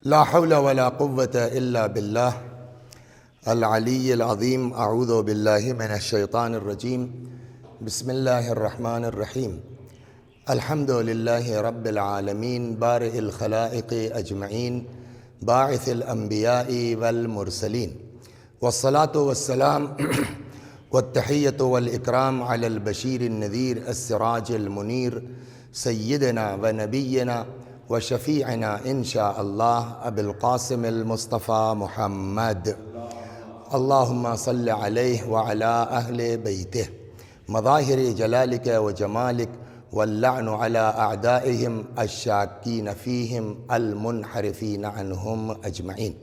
لا حول ولا قوة إلا بالله العلي العظيم. أعوذ بالله من الشيطان الرجيم. بسم الله الرحمن الرحيم. الحمد لله رب العالمين بارئ الخلائق أجمعين باعث الأنبياء والمرسلين، والصلاة والسلام والتحية والإكرام على البشير النذير السراج المنير سيدنا ونبينا وشفيعنا إن شاء الله أبي القاسم المصطفى محمد. اللهم صل عليه وعلى أهل بيته مظاهر جلالك وجمالك، واللعن على أعدائهم الشاكين فيهم المنحرفين عنهم أجمعين.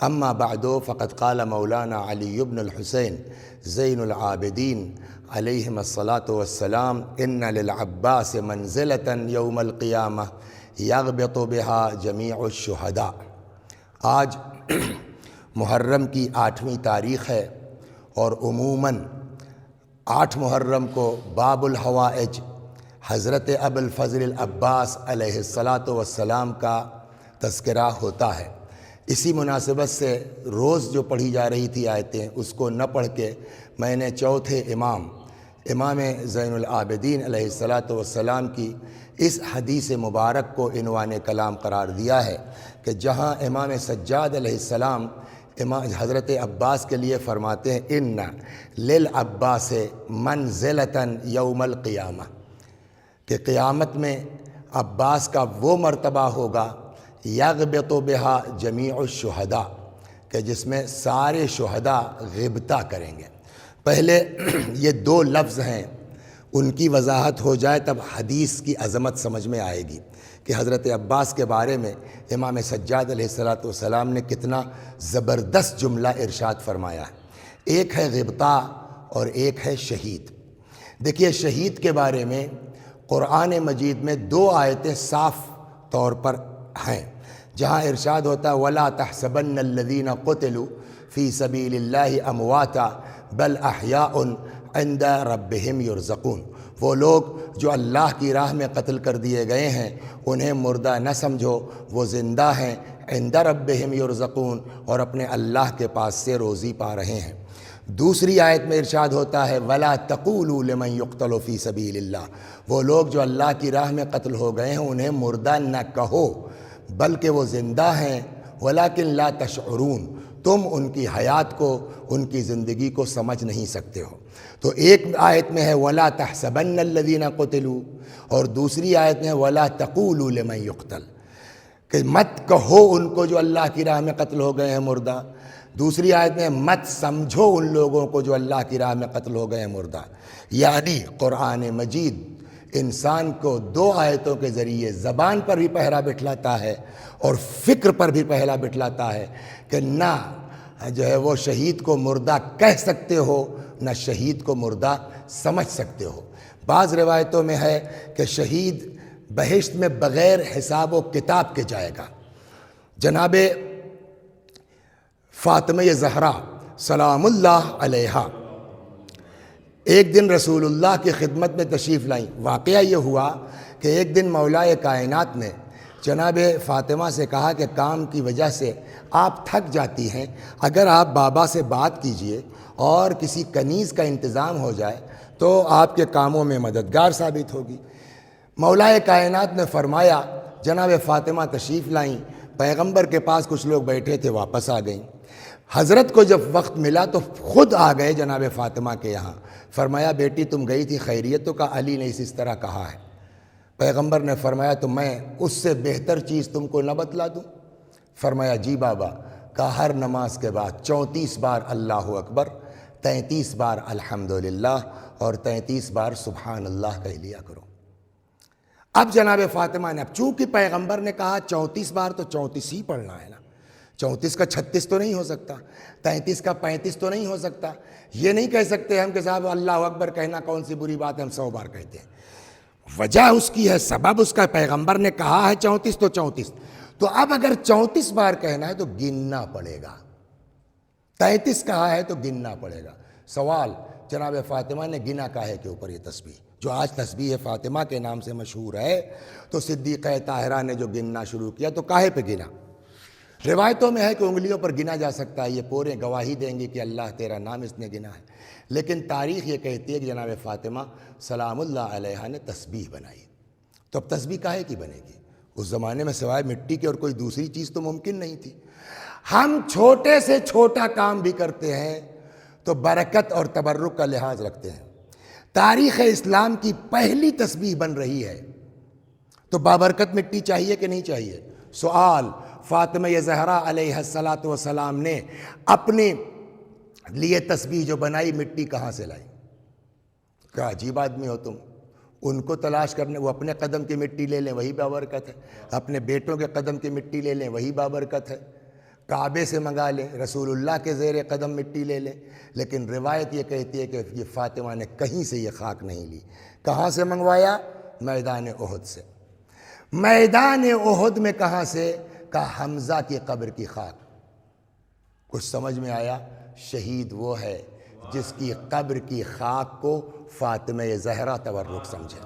أما بعد، فقد قال مولانا علي بن الحسين زين العابدين عليهم الصلاة والسلام: إن للعباس منزلة يوم القيامة یغبط بہا جمیع الشہداء۔ آج محرم کی 8ویں تاریخ ہے، اور عموماً 8 محرم کو باب الحوائج حضرت ابو الفضل العباس علیہ الصلاۃ والسلام کا تذکرہ ہوتا ہے۔ اسی مناسبت سے روز جو پڑھی جا رہی تھی آیتیں، اس کو نہ پڑھ کے میں نے چوتھے امام زین العابدین علیہ الصلاۃ والسلام کی اس حدیث مبارک کو عنوان کلام قرار دیا ہے کہ جہاں امام سجاد علیہ السلام حضرت عباس کے لیے فرماتے ہیں: ان للعباس منزلۃ یوم القیامہ، کہ قیامت میں عباس کا وہ مرتبہ ہوگا یغبط بہا جمیع الشہداء، کہ جس میں سارے شہداء غبطہ کریں گے۔ پہلے یہ 2 لفظ ہیں، ان کی وضاحت ہو جائے تب حدیث کی عظمت سمجھ میں آئے گی کہ حضرت عباس کے بارے میں امام سجاد علیہ السلام نے کتنا زبردست جملہ ارشاد فرمایا ہے۔ ایک ہے غبطہ اور ایک ہے شہید۔ دیکھیے، شہید کے بارے میں قرآن مجید میں 2 آیتیں صاف طور پر ہیں، جہاں ارشاد ہوتا ہے: وَلَا تَحْسَبَنَّ الَّذِينَ قُتِلُوا فِي سَبِيلِ اللَّهِ أَمْوَاتًا بَلْ أَحْيَاءٌ عند ربہم یرزقون۔ وہ لوگ جو اللہ کی راہ میں قتل کر دیے گئے ہیں، انہیں مردہ نہ سمجھو، وہ زندہ ہیں، عند ربہم یرزقون، اور اپنے اللہ کے پاس سے روزی پا رہے ہیں۔ دوسری آیت میں ارشاد ہوتا ہے: وَلَا تَقُولُوا لِمَنْ يُقْتَلُ فِي سَبِيلِ اللَّهِ۔ وہ لوگ جو اللہ کی راہ میں قتل ہو گئے ہیں، انہیں مردہ نہ کہو، بلکہ وہ زندہ ہیں، وَلَكِنْ لَا تَشْعُرُونَ، تم ان کی حیات کو، ان کی زندگی کو سمجھ نہیں سکتے ہو۔ تو ایک آیت میں ہے وَلَا تَحْسَبَنَّ الَّذِينَ قُتِلُوا، اور دوسری آیت میں ہے وَلَا تَقُولُوا لِمَنْ يُقْتَلُ، کہ مت کہو ان کو جو اللہ کی راہ میں قتل ہو گئے ہیں مردہ۔ دوسری آیت میں مت سمجھو ان لوگوں کو جو اللہ کی راہ میں قتل ہو گئے ہیں مردہ۔ یعنی قرآن مجید انسان کو 2 آیتوں کے ذریعے زبان پر بھی پہرا بٹھلاتا ہے اور فکر پر بھی پہرا بٹھلاتا ہے کہ نہ جو ہے وہ شہید کو مردہ کہہ سکتے ہو، نہ شہید کو مردہ سمجھ سکتے ہو۔ بعض روایتوں میں ہے کہ شہید بہشت میں بغیر حساب و کتاب کے جائے گا۔ جناب فاطمہ زہرا سلام اللہ علیہا ایک دن رسول اللہ کی خدمت میں تشریف لائیں۔ واقعہ یہ ہوا کہ ایک دن مولائے کائنات نے جناب فاطمہ سے کہا کہ کام کی وجہ سے آپ تھک جاتی ہیں، اگر آپ بابا سے بات کیجئے اور کسی کنیز کا انتظام ہو جائے تو آپ کے کاموں میں مددگار ثابت ہوگی۔ مولائے کائنات نے فرمایا، جناب فاطمہ تشریف لائیں، پیغمبر کے پاس کچھ لوگ بیٹھے تھے، واپس آ گئیں۔ حضرت کو جب وقت ملا تو خود آ گئے جناب فاطمہ کے یہاں۔ فرمایا، بیٹی تم گئی تھی خیریت تو کا علی نے اس طرح کہا ہے۔ پیغمبر نے فرمایا، تو میں اس سے بہتر چیز تم کو نہ بتلا دوں؟ فرمایا، جی بابا۔ کہا، ہر نماز کے بعد 34 بار اللہ اکبر، 33 بار الحمدللہ اور 33 بار سبحان اللہ کہہ لیا کرو۔ اب جناب فاطمہ نے، اب چونکہ پیغمبر نے کہا 34 بار تو 34 ہی پڑھنا ہے نا، 34 کا 36 تو نہیں ہو سکتا، 33 کا 35 تو نہیں ہو سکتا۔ یہ نہیں کہہ سکتے ہم کہ صاحب اللہ اکبر کہنا کون سی بری بات ہے، ہم 100 بار کہتے ہیں۔ وجہ اس کی ہے، سبب اس کا، پیغمبر نے کہا ہے 34 تو 34۔ تو اب اگر 34 بار کہنا ہے تو گننا پڑے گا، 33 کہا ہے تو گننا پڑے گا۔ سوال، جناب فاطمہ نے گنا کاہے کے اوپر یہ تسبیح؟ جو آج تسبیح فاطمہ کے نام سے مشہور ہے، تو صدیقہ طاہرہ نے جو گننا شروع کیا تو کاہے پہ گنا؟ روایتوں میں ہے کہ انگلیوں پر گنا جا سکتا ہے، یہ پورے گواہی دیں گے کہ اللہ تیرا نام اس نے گنا ہے، لیکن تاریخ یہ کہتی ہے کہ جناب فاطمہ سلام اللہ علیہا نے تسبیح بنائی۔ تو اب تسبیح کاہے کی بنے گی؟ اس زمانے میں سوائے مٹی کے اور کوئی دوسری چیز تو ممکن نہیں تھی۔ ہم چھوٹے سے چھوٹا کام بھی کرتے ہیں تو برکت اور تبرک کا لحاظ رکھتے ہیں۔ تاریخ اسلام کی پہلی تسبیح بن رہی ہے تو بابرکت مٹی چاہیے کہ نہیں چاہیے؟ سوال، فاطمہ زہرا علیہ السلام نے اپنے لیے تسبیح جو بنائی مٹی کہاں سے لائی؟ کیا عجیب آدمی ہو تم، ان کو تلاش کرنے، وہ اپنے قدم کی مٹی لے لیں وہی بابرکت ہے، اپنے بیٹوں کے قدم کی مٹی لے لیں وہی بابرکت ہے، کعبے سے منگا لیں، رسول اللہ کے زیر قدم مٹی لے لیں، لیکن روایت یہ کہتی ہے کہ یہ فاطمہ نے کہیں سے یہ خاک نہیں لی۔ کہاں سے منگوایا؟ میدان احد سے۔ میدان احد میں کہاں سے؟ کہا حمزہ کی قبر کی خاک۔ کچھ سمجھ میں آیا؟ شہید وہ ہے جس کی قبر کی خاک کو فاطمہ زہرا تبرک سمجھے۔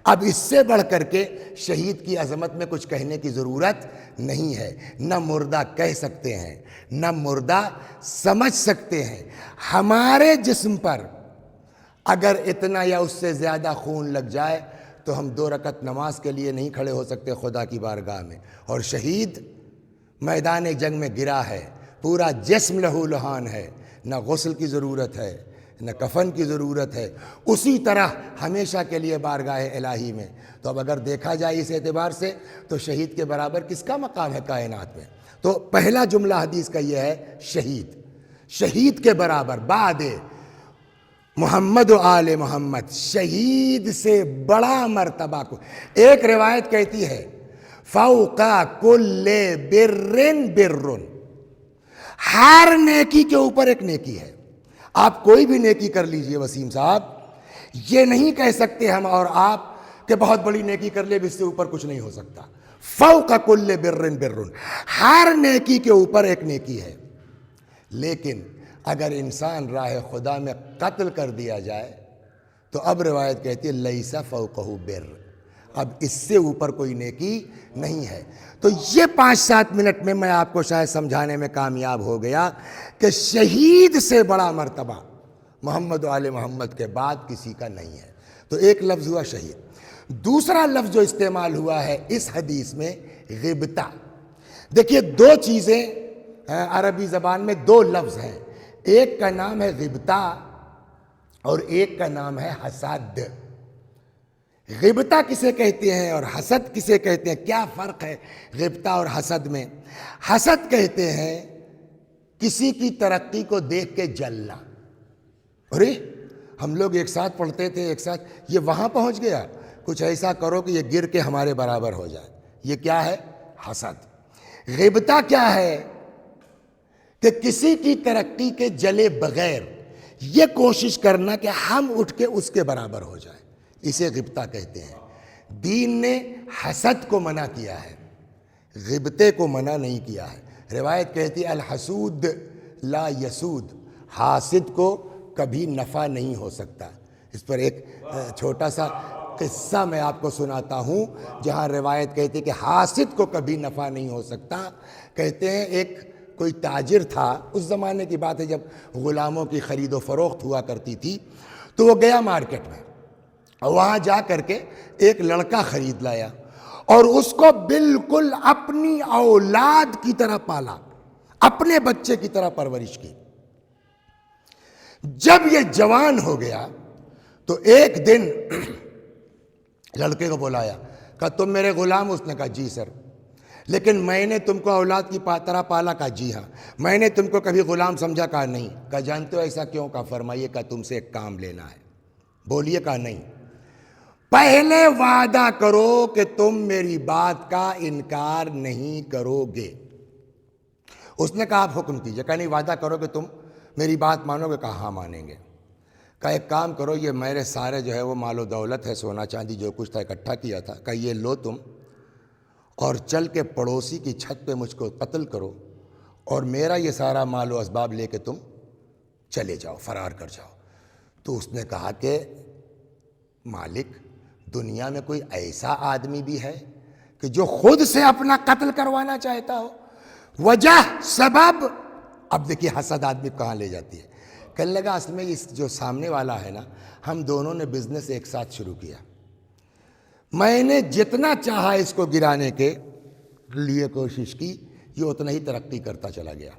اب اس سے بڑھ کر کے شہید کی عظمت میں کچھ کہنے کی ضرورت نہیں ہے، نہ مردہ کہہ سکتے ہیں نہ مردہ سمجھ سکتے ہیں۔ ہمارے جسم پر اگر اتنا یا اس سے زیادہ خون لگ جائے تو ہم 2 رکعت نماز کے لیے نہیں کھڑے ہو سکتے خدا کی بارگاہ میں، اور شہید میدان جنگ میں گرا ہے، پورا جسم لہو لہان ہے، نہ غسل کی ضرورت ہے نہ کفن کی ضرورت ہے، اسی طرح ہمیشہ کے لیے بارگاہ الہی میں۔ تو اب اگر دیکھا جائے اس اعتبار سے تو شہید کے برابر کس کا مقام ہے کائنات میں؟ تو پہلا جملہ حدیث کا یہ ہے، شہید کے برابر بعد محمد و آل محمد، شہید سے بڑا مرتبہ کو۔ ایک روایت کہتی ہے فوق کل بر بر، ہر نیکی کے اوپر ایک نیکی ہے۔ آپ کوئی بھی نیکی کر لیجئے وسیم صاحب، یہ نہیں کہہ سکتے ہم اور آپ کہ بہت بڑی نیکی کر لے، اس سے اوپر کچھ نہیں ہو سکتا۔ فوق کل بر بر، ہر نیکی کے اوپر ایک نیکی ہے، لیکن اگر انسان راہ خدا میں قتل کر دیا جائے تو اب روایت کہتی ہے لیس فوقہ بر، اب اس سے اوپر کوئی نیکی نہیں ہے۔ تو یہ 5-7 منٹ میں میں آپ کو شاید سمجھانے میں کامیاب ہو گیا کہ شہید سے بڑا مرتبہ محمد و آل محمد کے بعد کسی کا نہیں ہے۔ تو ایک لفظ ہوا شہید۔ دوسرا لفظ جو استعمال ہوا ہے اس حدیث میں غبطہ۔ دیکھیے 2 چیزیں عربی زبان میں 2 لفظ ہیں، ایک کا نام ہے غبطہ اور ایک کا نام ہے حسد۔ غبطہ کسے کہتے ہیں اور حسد کسے کہتے ہیں؟ کیا فرق ہے غبطہ اور حسد میں؟ حسد کہتے ہیں کسی کی ترقی کو دیکھ کے جلنا۔ ارے ہم لوگ ایک ساتھ پڑھتے تھے، ایک ساتھ، یہ وہاں پہنچ گیا، کچھ ایسا کرو کہ یہ گر کے ہمارے برابر ہو جائے، یہ کیا ہے؟ حسد۔ غبطہ کیا ہے؟ کہ کسی کی ترقی کے جلے بغیر یہ کوشش کرنا کہ ہم اٹھ کے اس کے برابر ہو جائے، اسے غبطہ کہتے ہیں۔ دین نے حسد کو منع کیا ہے، غبطے کو منع نہیں کیا ہے۔ روایت کہتی ہے الحسود لا یسود، حاسد کو کبھی نفع نہیں ہو سکتا۔ اس پر ایک چھوٹا سا قصہ میں آپ کو سناتا ہوں، جہاں روایت کہتی ہے کہ حاسد کو کبھی نفع نہیں ہو سکتا۔ کہتے ہیں ایک کوئی تاجر تھا، اس زمانے کی بات ہے جب غلاموں کی خرید و فروخت ہوا کرتی تھی، تو وہ گیا مارکیٹ میں اور وہاں جا کر کے ایک لڑکا خرید لایا اور اس کو بالکل اپنی اولاد کی طرح پالا، اپنے بچے کی طرح پرورش کی۔ جب یہ جوان ہو گیا تو ایک دن لڑکے کو بلایا، کہا تم میرے غلام؟ اس نے کہا جی سر۔ لیکن میں نے تم کو اولاد کی طرح پالا؟ کہا جی ہاں۔ میں نے تم کو کبھی غلام سمجھا؟ کہا نہیں۔ کہا جانتے ہو ایسا کیوں؟ کہا فرمائیے۔ کہا تم سے ایک کام لینا ہے۔ بولیے۔ کہا نہیں، پہلے وعدہ کرو کہ تم میری بات کا انکار نہیں کرو گے۔ اس نے کہا آپ حکم کیجئے۔ کہا نہیں، وعدہ کرو کہ تم میری بات مانو گے؟ کہا ہاں مانیں گے۔ کہا ایک کام کرو، یہ میرے سارے جو ہے وہ مال و دولت ہے، سونا چاندی جو کچھ تھا اکٹھا کیا تھا، کہا یہ لو تم، اور چل کے پڑوسی کی چھت پہ مجھ کو قتل کرو، اور میرا یہ سارا مال و اسباب لے کے تم چلے جاؤ، فرار کر جاؤ۔ تو اس نے کہا کہ مالک، دنیا میں کوئی ایسا آدمی بھی ہے کہ جو خود سے اپنا قتل کروانا چاہتا ہو؟ وجہ سبب. اب دیکھیے حسد آدمی کہاں لے جاتی ہے. کہنے لگا اصل میں اس جو سامنے والا ہے نا، ہم دونوں نے بزنس ایک ساتھ شروع کیا، میں نے جتنا چاہا اس کو گرانے کے لیے کوشش کی، یہ اتنا ہی ترقی کرتا چلا گیا.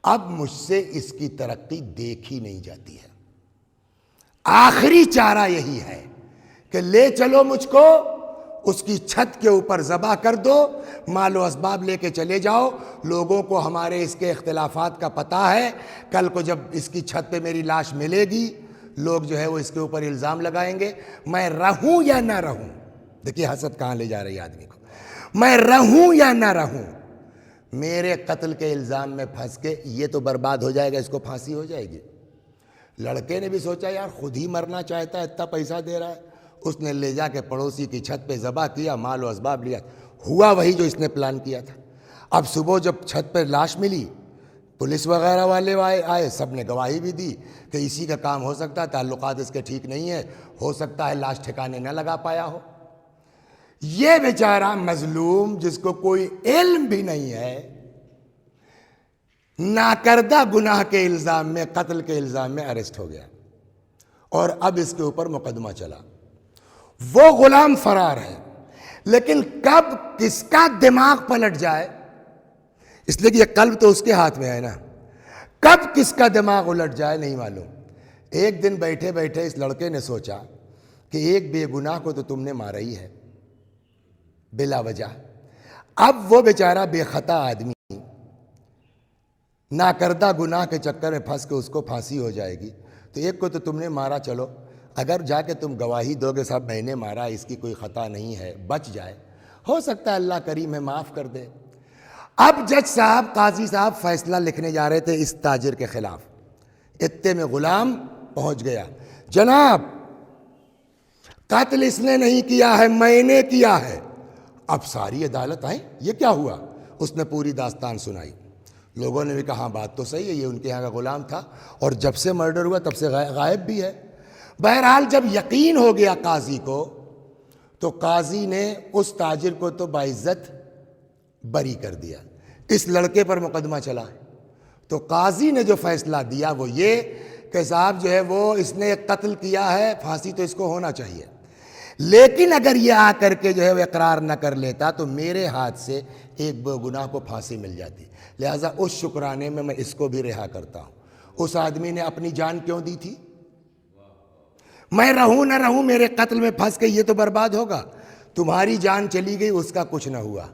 اب مجھ سے اس کی ترقی دیکھی نہیں جاتی ہے. آخری چارہ یہی ہے کہ لے چلو مجھ کو، اس کی چھت کے اوپر ذبح کر دو، مال و اسباب لے کے چلے جاؤ. لوگوں کو ہمارے اس کے اختلافات کا پتہ ہے، کل کو جب اس کی چھت پہ میری لاش ملے گی، لوگ جو ہے وہ اس کے اوپر الزام لگائیں گے. میں رہوں یا نہ رہوں، دیکھیے حسد کہاں لے جا رہی ہے آدمی کو. میں رہوں یا نہ رہوں، میرے قتل کے الزام میں پھنس کے یہ تو برباد ہو جائے گا، اس کو پھانسی ہو جائے گی. لڑکے نے بھی سوچا یار خود ہی مرنا چاہتا ہے، اتنا پیسہ دے رہا ہے. اس نے لے جا کے پڑوسی کی چھت پہ ذبح کیا، مال و اسباب لیا. ہوا وہی جو اس نے پلان کیا تھا. اب صبح جب چھت پہ لاش ملی، پولیس وغیرہ والے آئے، سب نے گواہی بھی دی کہ اسی کا کام ہو سکتا ہے، تعلقات اس کے ٹھیک نہیں ہے، ہو سکتا ہے لاش ٹھکانے نہ لگا پایا ہو. یہ بیچارہ مظلوم جس کو کوئی علم بھی نہیں ہے، ناکردہ گناہ کے الزام میں، قتل کے الزام میں اریسٹ ہو گیا، اور اب اس کے اوپر مقدمہ چلا. وہ غلام فرار ہے، لیکن کب کس کا دماغ پلٹ جائے، اس لیے کہ یہ قلب تو اس کے ہاتھ میں ہے نا، کب کس کا دماغ الٹ جائے نہیں معلوم. ایک دن بیٹھے بیٹھے اس لڑکے نے سوچا کہ ایک بے گناہ کو تو تم نے مارا ہی ہے بلا وجہ. اب وہ بیچارہ بے خطا آدمی ناکردہ گناہ کے چکر میں پھنس کے اس کو پھانسی ہو جائے گی، تو ایک کو تو تم نے مارا، چلو اگر جا کے تم گواہی دو گے صاحب میں نے مارا، اس کی کوئی خطا نہیں ہے، بچ جائے، ہو سکتا ہے اللہ کریم ہے معاف کر دے. اب جج صاحب، قاضی صاحب فیصلہ لکھنے جا رہے تھے اس تاجر کے خلاف. اتنے میں غلام پہنچ گیا. جناب قتل اس نے نہیں کیا ہے، میں نے کیا ہے. اب ساری عدالت آئی، یہ کیا ہوا؟ اس نے پوری داستان سنائی. لوگوں نے بھی کہا بات تو صحیح ہے، یہ ان کے یہاں کا غلام تھا اور جب سے مرڈر ہوا تب سے غائب بھی ہے. بہرحال جب یقین ہو گیا قاضی کو، تو قاضی نے اس تاجر کو تو باعزت بری کر دیا. اس لڑکے پر مقدمہ چلا. تو قاضی نے جو فیصلہ دیا وہ یہ کہ صاحب جو ہے وہ اس نے ایک قتل کیا ہے، پھانسی تو اس کو ہونا چاہیے، لیکن اگر یہ آ کر کے جو ہے وہ اقرار نہ کر لیتا تو میرے ہاتھ سے ایک بے گناہ کو پھانسی مل جاتی. لہٰذا اس شکرانے میں اس کو بھی رہا کرتا ہوں. اس آدمی نے اپنی جان کیوں دی تھی؟ میں رہوں نہ رہوں، میرے قتل میں پھنس کے یہ تو برباد ہوگا. تمہاری جان چلی گئی، اس کا کچھ نہ ہوا.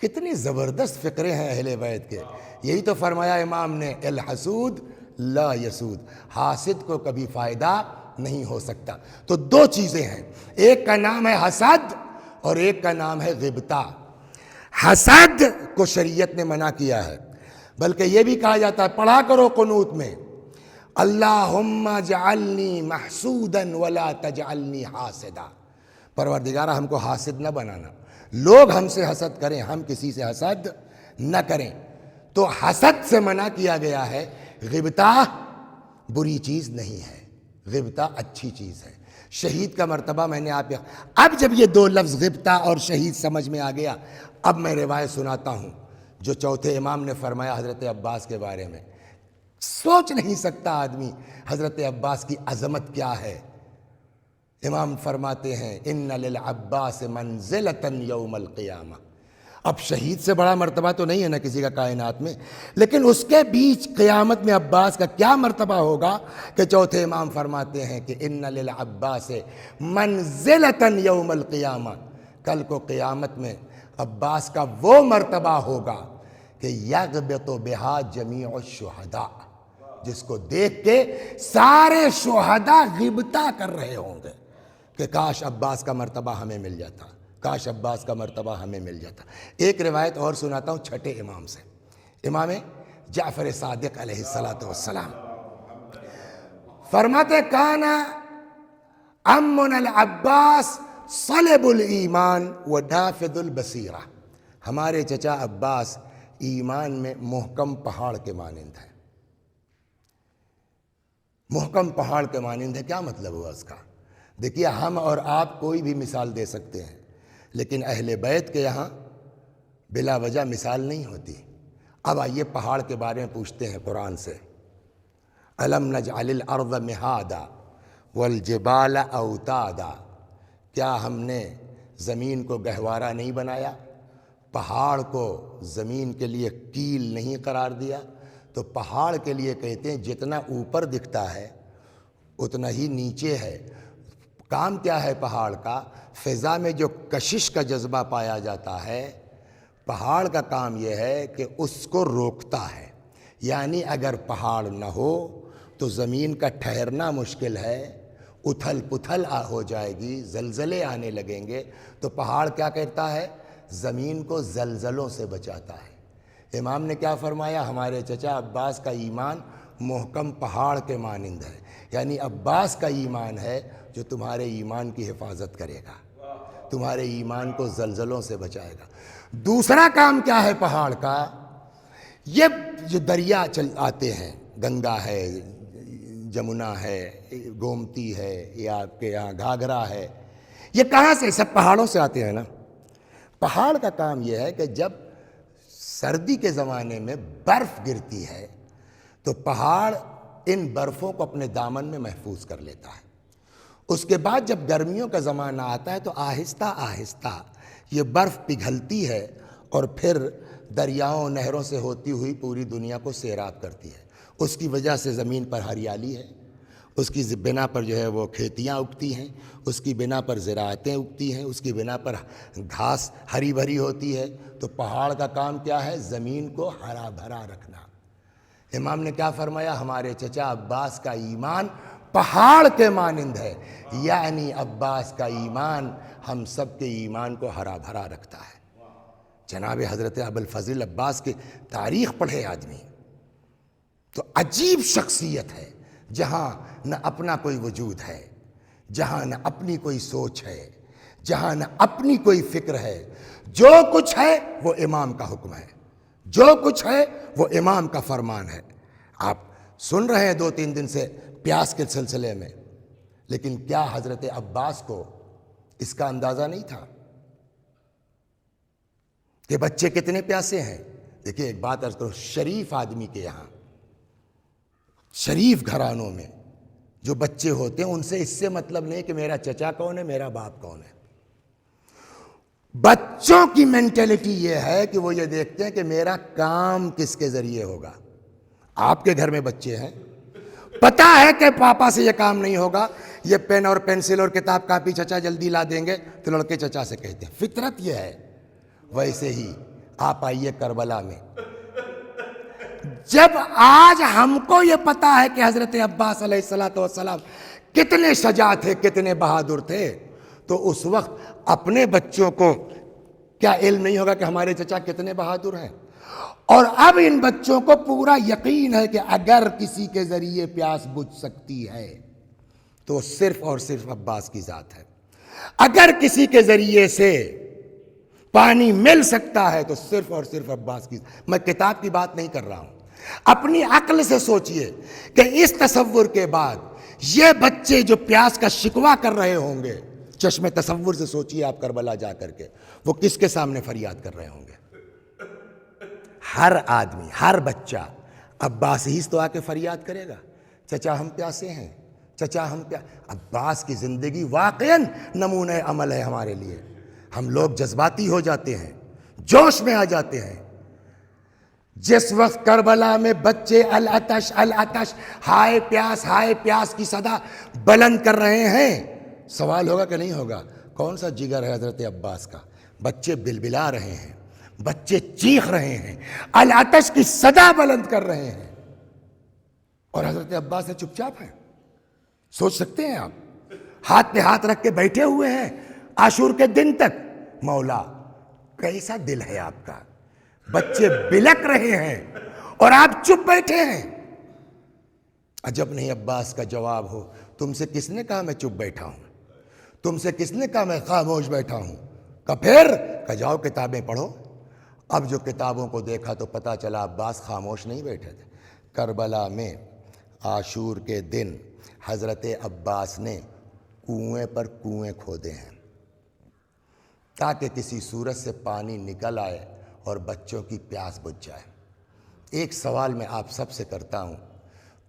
کتنی زبردست فقرے ہیں اہل بیت کے. یہی تو فرمایا امام نے، الحسود لا یسود، حاسد کو کبھی فائدہ نہیں ہو سکتا. تو دو چیزیں ہیں، ایک کا نام ہے حسد اور ایک کا نام ہے غبطہ. حسد کو شریعت نے منع کیا ہے، بلکہ یہ بھی کہا جاتا ہے، پڑھا کرو قنوت میں، اللہم اجعلنی محسودا ولا تجعلنی حاسدا. پروردگارہ ہم کو حاسد نہ بنانا، لوگ ہم سے حسد کریں، ہم کسی سے حسد نہ کریں. تو حسد سے منع کیا گیا ہے. غبطہ بری چیز نہیں ہے، غبطہ اچھی چیز ہے. شہید کا مرتبہ میں نے آپ، اب جب یہ دو لفظ غبطہ اور شہید سمجھ میں آ گیا، اب میں روایت سناتا ہوں جو چوتھے امام نے فرمایا حضرت عباس کے بارے میں. سوچ نہیں سکتا آدمی حضرت عباس کی عظمت کیا ہے. امام فرماتے ہیں ان للعباس منزلۃ یوم القیامہ. اب شہید سے بڑا مرتبہ تو نہیں ہے نا کسی کا کائنات میں، لیکن اس کے بیچ قیامت میں عباس کا کیا مرتبہ ہوگا کہ چوتھے امام فرماتے ہیں کہ ان للعباس منزلۃ یوم القیامہ. کل کو قیامت میں عباس کا وہ مرتبہ ہوگا کہ یغبط بہا جمیع الشہداء، جس کو دیکھ کے سارے شہداء غبطہ کر رہے ہوں گے کہ کاش عباس کا مرتبہ ہمیں مل جاتا، کاش عباس کا مرتبہ ہمیں مل جاتا. ایک روایت اور سناتا ہوں چھٹے امام سے، امام جعفر صادق علیہ السلام فرماتے کان امنا العباس صلب الایمان و نافذ البصیرہ. ہمارے چچا عباس ایمان میں محکم پہاڑ کے مانند ہے. محکم پہاڑ کے مانند ہے، کیا مطلب ہوا اس کا؟ دیکھیے ہم اور آپ کوئی بھی مثال دے سکتے ہیں، لیکن اہل بیت کے یہاں بلا وجہ مثال نہیں ہوتی. اب آئیے پہاڑ کے بارے میں پوچھتے ہیں قرآن سے. الم نجعل الارض مہادا والجبال اوتادا. کیا ہم نے زمین کو گہوارہ نہیں بنایا، پہاڑ کو زمین کے لیے کیل نہیں قرار دیا؟ تو پہاڑ کے لیے کہتے ہیں جتنا اوپر دکھتا ہے اتنا ہی نیچے ہے. کام کیا ہے پہاڑ کا؟ فضا میں جو کشش کا جذبہ پایا جاتا ہے، پہاڑ کا کام یہ ہے کہ اس کو روکتا ہے. یعنی اگر پہاڑ نہ ہو تو زمین کا ٹھہرنا مشکل ہے، اتھل پتھل ہو جائے گی، زلزلے آنے لگیں گے. تو پہاڑ کیا کرتا ہے؟ زمین کو زلزلوں سے بچاتا ہے. امام نے کیا فرمایا؟ ہمارے چچا عباس کا ایمان محکم پہاڑ کے مانند ہے. یعنی عباس کا ایمان ہے جو تمہارے ایمان کی حفاظت کرے گا، تمہارے ایمان کو زلزلوں سے بچائے گا. دوسرا کام کیا ہے پہاڑ کا؟ یہ جو دریا آتے ہیں، گنگا ہے، جمنا ہے، گومتی ہے، یا آپ کے یہاں گھاگھرا ہے، یہ کہاں سے؟ سب پہاڑوں سے آتے ہیں نا. پہاڑ کا کام یہ ہے کہ جب سردی کے زمانے میں برف گرتی ہے تو پہاڑ ان برفوں کو اپنے دامن میں محفوظ کر لیتا ہے. اس کے بعد جب گرمیوں کا زمانہ آتا ہے تو آہستہ آہستہ یہ برف پگھلتی ہے اور پھر دریاؤں نہروں سے ہوتی ہوئی پوری دنیا کو سیراب کرتی ہے. اس کی وجہ سے زمین پر ہریالی ہے، اس کی بنا پر جو ہے وہ کھیتیاں اگتی ہیں، اس کی بنا پر زراعتیں اگتی ہیں، اس کی بنا پر گھاس ہری بھری ہوتی ہے. تو پہاڑ کا کام کیا ہے؟ زمین کو ہرا بھرا رکھنا. امام نے کیا فرمایا؟ ہمارے چچا عباس کا ایمان پہاڑ کے مانند ہے. یعنی عباس کا ایمان ہم سب کے ایمان کو ہرا بھرا رکھتا ہے. جناب حضرت ابوالفضل عباس کی تاریخ پڑھے آدمی تو عجیب شخصیت ہے، جہاں نہ اپنا کوئی وجود ہے، جہاں نہ اپنی کوئی سوچ ہے، جہاں نہ اپنی کوئی فکر ہے. جو کچھ ہے وہ امام کا حکم ہے، جو کچھ ہے وہ امام کا فرمان ہے. آپ سن رہے ہیں 2-3 دن سے پیاس کے سلسلے میں، لیکن کیا حضرت عباس کو اس کا اندازہ نہیں تھا کہ بچے کتنے پیاسے ہیں؟ دیکھیں ایک بات عرض کرو، شریف آدمی کے یہاں، شریف گھرانوں میں جو بچے ہوتے ہیں ان سے اس سے مطلب نہیں کہ میرا چچا کون ہے، میرا باپ کون ہے. بچوں کی مینٹیلٹی یہ ہے کہ وہ یہ دیکھتے ہیں کہ میرا کام کس کے ذریعے ہوگا. آپ کے گھر میں بچے ہیں، پتا ہے کہ پاپا سے یہ کام نہیں ہوگا، یہ پین اور پینسل اور کتاب کاپی چچا جلدی لا دیں گے، تو لڑکے چچا سے کہتے ہیں. فطرت یہ ہے. ویسے ہی آپ آئیے کربلا میں، جب آج ہم کو یہ پتا ہے کہ حضرت عباس علیہ السلام کتنے شجاع تھے، کتنے بہادر تھے، تو اس وقت اپنے بچوں کو کیا علم نہیں ہوگا کہ ہمارے چچا کتنے بہادر ہیں؟ اور اب ان بچوں کو پورا یقین ہے کہ اگر کسی کے ذریعے پیاس بجھ سکتی ہے تو صرف اور صرف عباس کی ذات ہے. اگر کسی کے ذریعے سے پانی مل سکتا ہے تو صرف اور صرف عباس کی. میں کتاب کی بات نہیں کر رہا ہوں، اپنی عقل سے سوچئے کہ اس تصور کے بعد یہ بچے جو پیاس کا شکوہ کر رہے ہوں گے، چشم تصور سے سوچئے آپ کربلا جا کر کے، وہ کس کے سامنے فریاد کر رہے ہوں گے؟ ہر آدمی، ہر بچہ عباس ہی تو آ کے فریاد کرے گا، چچا ہم پیاسے ہیں، چچا ہم عباس کی زندگی واقعاً نمونہ عمل ہے ہمارے لیے. ہم لوگ جذباتی ہو جاتے ہیں، جوش میں آ جاتے ہیں. جس وقت کربلا میں بچے العطش العطش، ہائے پیاس کی صدا بلند کر رہے ہیں، سوال ہوگا کہ نہیں ہوگا؟ کون سا جگر ہے حضرت عباس کا؟ بچے بلبلا رہے ہیں، بچے چیخ رہے ہیں، العطش کی صدا بلند کر رہے ہیں، اور حضرت عباس سے چپ چاپ ہیں. سوچ سکتے ہیں آپ؟ ہاتھ پہ ہاتھ رکھ کے بیٹھے ہوئے ہیں عاشور کے دن تک. مولا کیسا دل ہے آپ کا؟ بچے بلک رہے ہیں اور آپ چپ بیٹھے ہیں. عجب نہیں عباس کا جواب ہو. تم سے کس نے کہا میں چپ بیٹھا ہوں؟ تم سے کس نے کہا میں خاموش بیٹھا ہوں؟ پھر کہ جاؤ کتابیں پڑھو. اب جو کتابوں کو دیکھا تو پتا چلا عباس خاموش نہیں بیٹھے تھے. کربلا میں عاشور کے دن حضرت عباس نے کنویں پر کنویں کھودے ہیں تاکہ کسی صورت سے پانی نکل آئے اور بچوں کی پیاس بجھ جائے. ایک سوال میں آپ سب سے کرتا ہوں،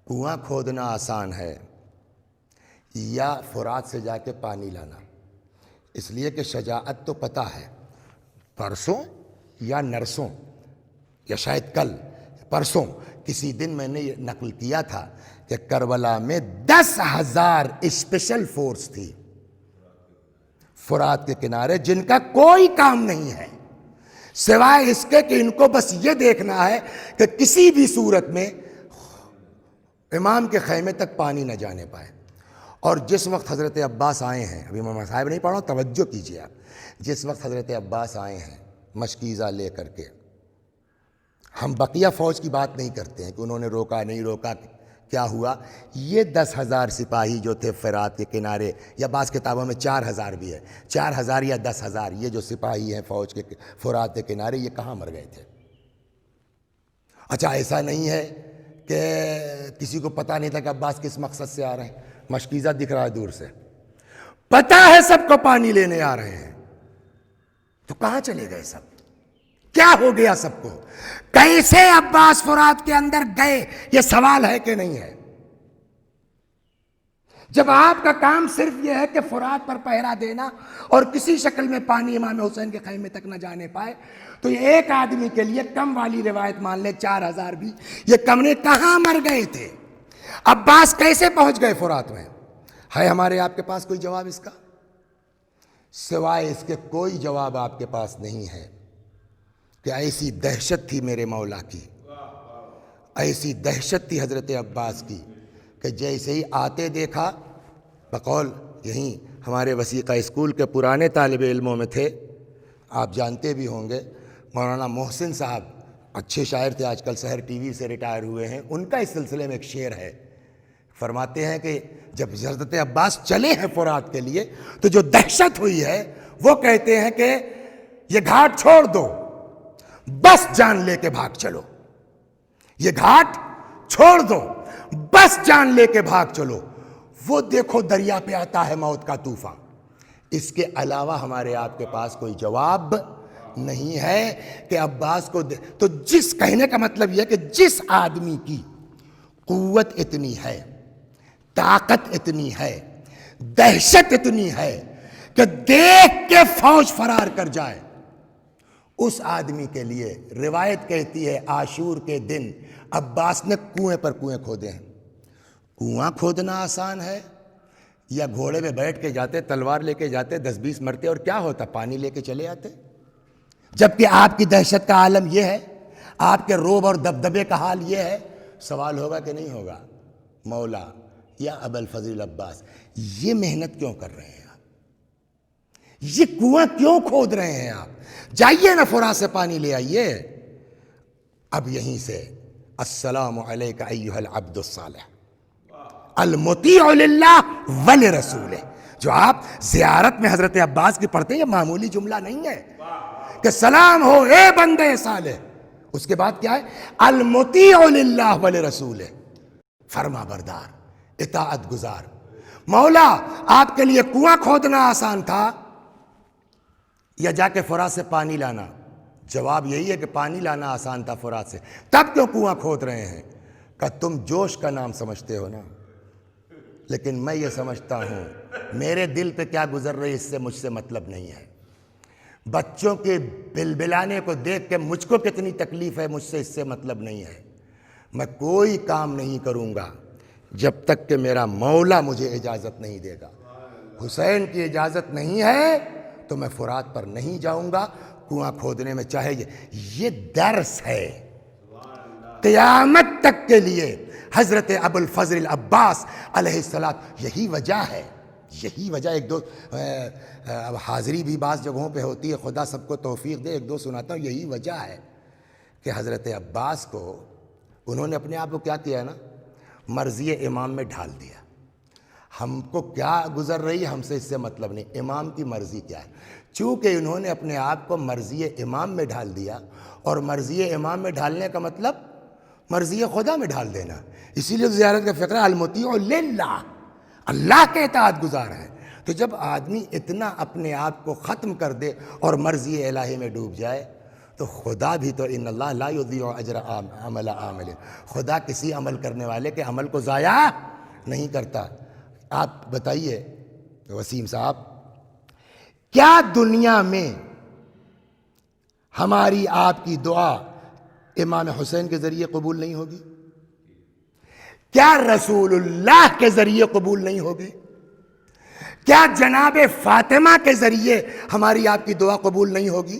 کنواں کھودنا آسان ہے یا فرات سے جا کے پانی لانا؟ اس لیے کہ شجاعت تو پتہ ہے، پرسوں یا نرسوں یا شاید کل پرسوں کسی دن میں نے یہ نقل کیا تھا کہ کربلا میں 10,000 اسپیشل فورس تھی فرات کے کنارے، جن کا کوئی کام نہیں ہے سوائے اس کے کہ ان کو بس یہ دیکھنا ہے کہ کسی بھی صورت میں امام کے خیمے تک پانی نہ جانے پائے۔ اور جس وقت حضرت عباس آئے ہیں، ابھی میں صاحب نہیں پڑھ رہا ہوں، توجہ کیجیے آپ، جس وقت حضرت عباس آئے ہیں مشکیزہ لے کر کے، ہم بقیہ فوج کی بات نہیں کرتے ہیں کہ انہوں نے روکا نہیں روکا کیا ہوا، یہ 10,000 سپاہی جو تھے فرات کے کنارے، یا بعض کتابوں میں 4,000 بھی ہے، 4,000 یا 10,000 یہ جو سپاہی ہیں فوج کے فرات کے کنارے، یہ کہاں مر گئے تھے؟ اچھا ایسا نہیں ہے کہ کسی کو پتہ نہیں تھا کہ عباس کس مقصد سے آ رہے ہیں، مشکیزہ دکھ رہا ہے دور سے، پتہ ہے سب کو پانی لینے آ رہے ہیں، تو کہاں چلے گئے سب؟ کیا ہو گیا سب کو؟ کیسے عباس فرات کے اندر گئے؟ یہ سوال ہے کہ نہیں ہے؟ جب آپ کا کام صرف یہ ہے کہ فرات پر پہرا دینا اور کسی شکل میں پانی امام حسین کے خیمے تک نہ جانے پائے، تو یہ ایک آدمی کے لیے کم والی روایت مان لیں 4,000 بھی، یہ کمرے کہاں مر گئے تھے؟ عباس کیسے پہنچ گئے فرات میں؟ ہے ہمارے آپ کے پاس کوئی جواب اس کا؟ سوائے اس کے کوئی جواب آپ کے پاس نہیں ہے کہ ایسی دہشت تھی میرے مولا کی، ایسی دہشت تھی حضرت عباس کی کہ جیسے ہی آتے دیکھا، بقول یہیں ہمارے وثیقہ اسکول کے پرانے طالب علموں میں تھے، آپ جانتے بھی ہوں گے، مولانا محسن صاحب اچھے شاعر تھے، آج کل سحر ٹی وی سے ریٹائر ہوئے ہیں، ان کا اس سلسلے میں ایک شعر ہے، فرماتے ہیں کہ جب حضرت عباس چلے ہیں فرات کے لیے تو جو دہشت ہوئی ہے، وہ کہتے ہیں کہ یہ گھاٹ چھوڑ دو، بس جان لے کے بھاگ چلو، یہ گھاٹ چھوڑ دو، بس جان لے کے بھاگ چلو، وہ دیکھو دریا پہ آتا ہے موت کا طوفان۔ اس کے علاوہ ہمارے آپ کے پاس کوئی جواب نہیں ہے کہ عباس کو تو جس کہنے کا مطلب یہ کہ جس آدمی کی قوت اتنی ہے، طاقت اتنی ہے، دہشت اتنی ہے کہ دیکھ کے فوج فرار کر جائے، اس آدمی کے لیے روایت کہتی ہے عاشور کے دن عباس نے کنویں پر کنویں کھودے ہیں۔ کنواں کھودنا آسان ہے یا گھوڑے پہ بیٹھ کے جاتے، تلوار لے کے جاتے، 10-20 مرتے اور کیا ہوتا، پانی لے کے چلے آتے؟ جبکہ آپ کی دہشت کا عالم یہ ہے، آپ کے روب اور دبدبے کا حال یہ ہے، سوال ہوگا کہ نہیں ہوگا، مولا یا ابوالفضل عباس یہ محنت کیوں کر رہے ہیں آپ؟ یہ کنواں کیوں کھود رہے ہیں آپ؟ جائیے نا فرات سے پانی لے آئیے۔ اب یہیں سے السلام علیک ایھا العبد الصالح المطیع للہ ولرسولہ، جو آپ زیارت میں حضرت عباس کی پڑھتے ہیں، یہ معمولی جملہ نہیں ہے کہ سلام ہو اے بندے صالح، اس کے بعد کیا ہے؟ المطیع للہ ولرسولہ، فرما بردار، اطاعت گزار۔ مولا آپ کے لیے کنواں کھودنا آسان تھا یا جا کے فرات سے پانی لانا؟ جواب یہی ہے کہ پانی لانا آسان تھا فرات سے، تب کیوں کنواں کھود رہے ہیں؟ کہ تم جوش کا نام سمجھتے ہو نا، لیکن میں یہ سمجھتا ہوں میرے دل پہ کیا گزر رہی اس سے مجھ سے مطلب نہیں ہے، بچوں کے بلبلانے کو دیکھ کے مجھ کو کتنی تکلیف ہے مجھ سے اس سے مطلب نہیں ہے۔ میں کوئی کام نہیں کروں گا جب تک کہ میرا مولا مجھے اجازت نہیں دے گا۔ حسین کی اجازت نہیں ہے تو میں فرات پر نہیں جاؤں گا کنواں کھودنے میں، چاہے یہ درس ہے قیامت تک کے لیے حضرت ابوالفضل عباس علیہ السلام۔ یہی وجہ ہے، یہی وجہ، ایک دو حاضری بھی بعض جگہوں پہ ہوتی ہے، خدا سب کو توفیق دے، ایک دو سناتا ہوں۔ یہی وجہ ہے کہ حضرت عباس کو انہوں نے اپنے آپ کو کیا کیا نا، مرضی امام میں ڈھال دیا۔ ہم کو کیا گزر رہی ہے ہم سے اس سے مطلب نہیں، امام کی مرضی کیا ہے۔ چونکہ انہوں نے اپنے آپ کو مرضی امام میں ڈھال دیا، اور مرضی امام میں ڈھالنے کا مطلب مرضی خدا میں ڈھال دینا، اسی لیے زیارت کا فقرہ المطیع للہ، اللہ کے اطاعت گزار ہے۔ تو جب آدمی اتنا اپنے آپ کو ختم کر دے اور مرضی الہی میں ڈوب جائے تو خدا بھی تو ان اللہ لا یضیع اجر عمل عامل، خدا کسی عمل کرنے والے کے عمل کو ضائع نہیں کرتا۔ آپ بتائیے وسیم صاحب، کیا دنیا میں ہماری آپ کی دعا امام حسین کے ذریعے قبول نہیں ہوگی؟ کیا رسول اللہ کے ذریعے قبول نہیں ہوگی؟ کیا جناب فاطمہ کے ذریعے ہماری آپ کی دعا قبول نہیں ہوگی؟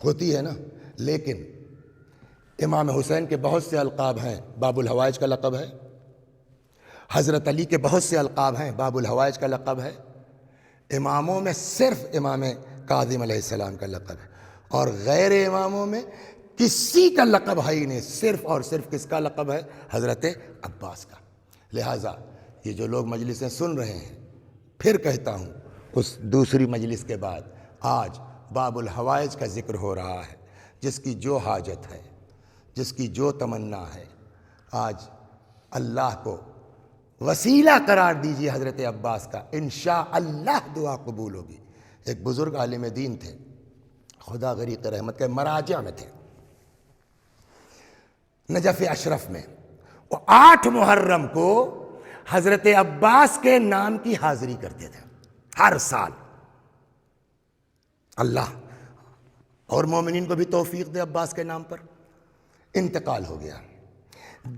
ہوتی ہے نا۔ لیکن امام حسین کے بہت سے القاب ہیں، باب الحوائج کا لقب ہے۔ حضرت علی کے بہت سے القاب ہیں، باب الحوائج کا لقب ہے۔ اماموں میں صرف امام کاظم علیہ السلام کا لقب ہے، اور غیر اماموں میں کسی کا لقب ہے ہی نہیں، صرف اور صرف کس کا لقب ہے؟ حضرت عباس کا۔ لہٰذا یہ جو لوگ مجلسیں سن رہے ہیں، پھر کہتا ہوں اس دوسری مجلس کے بعد آج باب الحوائج کا ذکر ہو رہا ہے، جس کی جو حاجت ہے، جس کی جو تمنا ہے، آج اللہ کو وسیلہ قرار دیجیے حضرت عباس کا، انشاءاللہ دعا قبول ہوگی۔ ایک بزرگ عالم دین تھے، خدا غریق رحمت کے مراجع میں تھے، نجف اشرف میں، وہ 8 محرم کو حضرت عباس کے نام کی حاضری کرتے تھے ہر سال۔ اللہ اور مومنین کو بھی توفیق دے عباس کے نام پر۔ انتقال ہو گیا،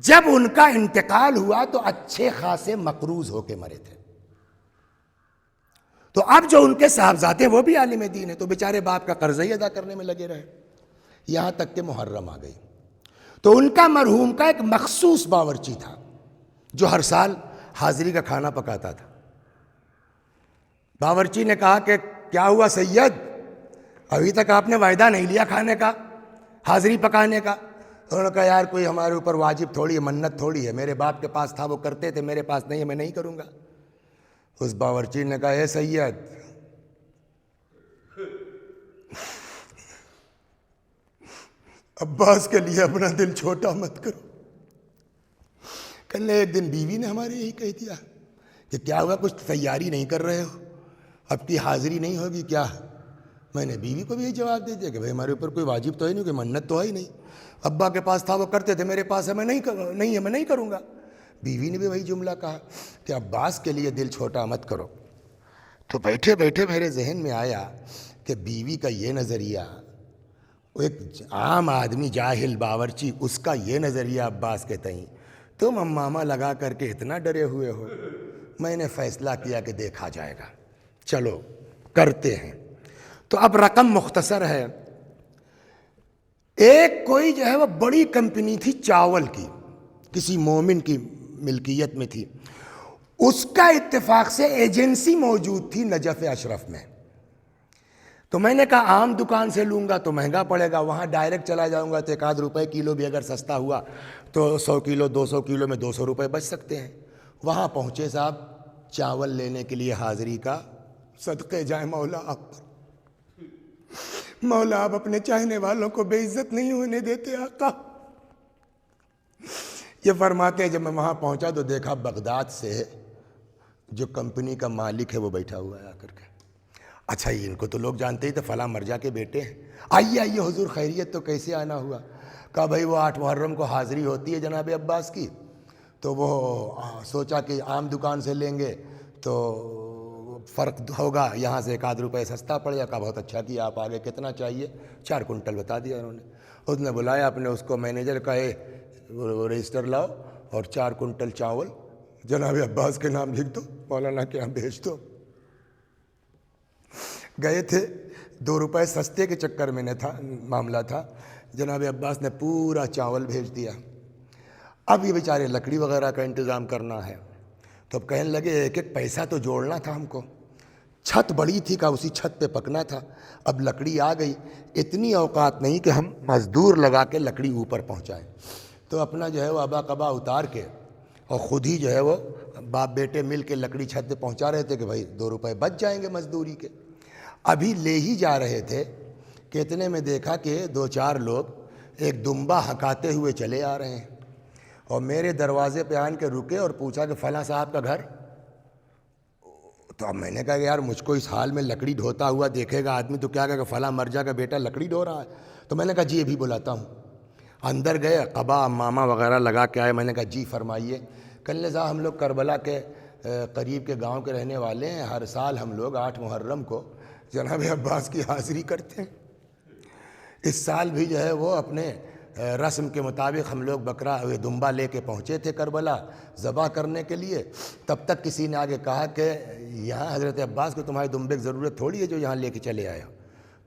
جب ان کا انتقال ہوا تو اچھے خاصے مقروض ہو کے مرے تھے، تو اب جو ان کے صاحبزادے وہ بھی عالم دین ہیں، تو بیچارے باپ کا قرض ہی ادا کرنے میں لگے رہے، یہاں تک کہ محرم آ گئی۔ تو ان کا مرحوم کا ایک مخصوص باورچی تھا جو ہر سال حاضری کا کھانا پکاتا تھا۔ باورچی نے کہا کہ کیا ہوا سید، ابھی تک آپ نے وعدہ نہیں لیا کھانے کا، حاضری پکانے کا؟ انہوں نے کہا یار کوئی ہمارے اوپر واجب تھوڑی ہے، منت تھوڑی ہے، میرے باپ کے پاس تھا وہ کرتے تھے، میرے پاس نہیں ہے میں نہیں کروں گا۔ اس باورچی نے کہا اے سید، عباس کے لیے اپنا دل چھوٹا مت کرو۔ کل ایک دن بیوی نے ہمارے یہی کہہ دیا کہ کیا ہوا، کچھ تیاری نہیں کر رہے ہو، اب کی حاضری نہیں ہوگی کیا؟ میں نے بیوی کو بھی یہی جواب دے دیا کہ بھائی ہمارے اوپر کوئی واجب تو ہے نہیں، کوئی منت تو ہے ہی نہیں، ابا کے پاس تھا وہ کرتے تھے، میرے پاس ہے میں نہیں کروں گا۔ بیوی نے بھی وہی جملہ کہا کہ عباس کے لیے دل چھوٹا مت کرو۔ تو بیٹھے بیٹھے میرے ذہن میں آیا کہ بیوی کا یہ نظریہ، ایک عام آدمی جاہل باورچی، اس کا یہ نظریہ عباس کے تئیں، تم امامہ لگا کر کے اتنا ڈرے ہوئے ہو۔ میں نے فیصلہ کیا کہ دیکھا جائے گا، چلو کرتے ہیں۔ تو اب رقم مختصر ہے، ایک کوئی جو ہے وہ بڑی کمپنی تھی چاول کی، کسی مومن کی ملکیت میں تھی، اس کا اتفاق سے ایجنسی موجود تھی نجف اشرف میں۔ تو میں نے کہا عام دکان سے لوں گا تو مہنگا پڑے گا، وہاں ڈائریکٹ چلا جاؤں گا تو 1 روپے کلو بھی اگر سستا ہوا تو 100 کلو 200 کلو میں 200 روپے بچ سکتے ہیں۔ وہاں پہنچے صاحب، چاول لینے کے لیے حاضری کا، صدقے جائیں مولا آپ پر، مولا آپ اپنے چاہنے والوں کو بے عزت نہیں ہونے دیتے آقا۔ یہ فرماتے ہیں جب میں وہاں پہنچا تو دیکھا بغداد سے جو کمپنی کا مالک ہے وہ بیٹھا ہوا ہے آ کر کے۔ اچھا ان کو تو لوگ جانتے ہی تھے، فلاں مرجع کے بیٹے ہیں، آئیے حضور خیریت، تو کیسے آنا ہوا؟ کہا بھائی وہ 8 محرم کو حاضری ہوتی ہے جناب عباس کی، تو وہ سوچا کہ عام دکان سے لیں گے تو فرق ہوگا، یہاں سے 1 روپے سستا پڑے گا۔ کہا بہت اچھا کیا آپ آگے، کتنا چاہیے؟ 4 کنٹل بتا دیا انہوں نے۔ اس نے بلایا اپنے اس کو مینیجر کا، رجسٹر لاؤ اور 4 کنٹل چاول جناب عباس کے نام لکھ دو، مولانا کے یہاں بھیج دو۔ گئے تھے، 2 روپے سستے کے چکر میں نے تھا معاملہ تھا، جناب عباس نے پورا چاول بھیج دیا۔ اب یہ بیچارے لکڑی وغیرہ کا انتظام کرنا ہے، تو اب کہنے لگے ایک ایک پیسہ تو جوڑنا تھا ہم کو، چھت بڑی تھی کہ اسی چھت پہ پکنا تھا، اب لکڑی آ گئی، اتنی اوقات نہیں کہ ہم مزدور لگا کے لکڑی اوپر پہنچائیں، تو اپنا جو ہے وہ ابا قبا اتار کے اور خود ہی جو ہے وہ باپ بیٹے مل کے لکڑی چھت پہ پہنچا رہے تھے کہ بھائی 2 روپے بچ جائیں گے مزدوری کے۔ ابھی لے ہی جا رہے تھے کہ اتنے میں دیکھا کہ 2-4 لوگ ایک دمبا ہکاتے ہوئے چلے آ رہے ہیں، اور میرے دروازے پہ آن کے رکے اور پوچھا کہ فلاں صاحب کا گھر؟ تو اب میں نے کہا کہ یار مجھ کو اس حال میں لکڑی ڈھوتا ہوا دیکھے گا آدمی تو کیا کہے گا فلاں مرجا کا بیٹا لکڑی ڈھو رہا ہے. تو میں نے کہا جی ابھی بلاتا ہوں. اندر گئے, قبا امامہ وغیرہ لگا کے آئے. میں نے کہا جی فرمائیے. کہنے لگا ہم لوگ کربلا کے قریب کے گاؤں کے رہنے والے ہیں, ہر سال ہم لوگ 8 محرم کو جناب عباس کی حاضری کرتے ہیں. اس سال بھی جو ہے وہ اپنے رسم کے مطابق ہم لوگ بکرا دمبا لے کے پہنچے تھے کربلا ذبح کرنے کے لیے. تب تک کسی نے آگے کہا کہ یہاں حضرت عباس کو تمہارے دمبے کی ضرورت تھوڑی ہے جو یہاں لے کے چلے آئے ہو.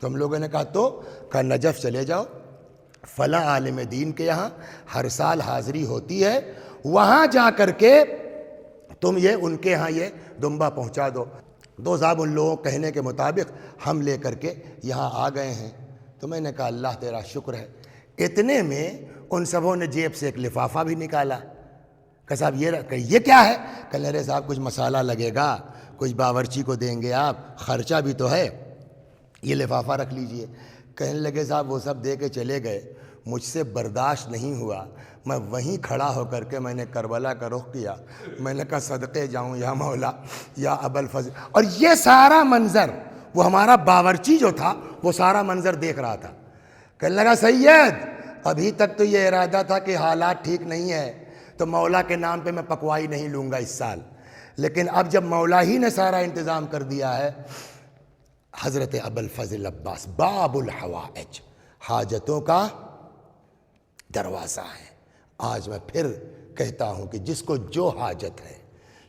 تو ہم لوگوں نے کہا تو کہ نجف چلے جاؤ, فلاں عالم دین کے یہاں ہر سال حاضری ہوتی ہے, وہاں جا کر کے تم یہ ان کے ہاں یہ دمبا پہنچا دو. دو صاحب ان لوگوں کہنے کے مطابق ہم لے کر کے یہاں آ گئے ہیں. تو میں نے کہا اللہ تیرا شکر ہے. اتنے میں ان سبوں نے جیب سے ایک لفافہ بھی نکالا کہ صاحب یہ کیا ہے؟ کہ لے رہے صاحب کچھ مسالہ لگے گا, کچھ باورچی کو دیں گے آپ, خرچہ بھی تو ہے, یہ لفافہ رکھ لیجئے. کہنے لگے صاحب وہ سب دے کے چلے گئے. مجھ سے برداشت نہیں ہوا, میں وہیں کھڑا ہو کر کے میں نے کربلا کا رخ کیا. میں نے کہا صدقے جاؤں یا مولا یا ابو الفضل. اور یہ سارا منظر وہ ہمارا باورچی جو تھا وہ سارا منظر دیکھ رہا تھا. کہنے لگا سید ابھی تک تو یہ ارادہ تھا کہ حالات ٹھیک نہیں ہے تو مولا کے نام پہ میں پکوائی نہیں لوں گا اس سال, لیکن اب جب مولا ہی نے سارا انتظام کر دیا ہے. حضرت ابو الفضل عباس باب الحوائج, حاجتوں کا دروازہ ہے. آج میں پھر کہتا ہوں کہ جس کو جو حاجت ہے,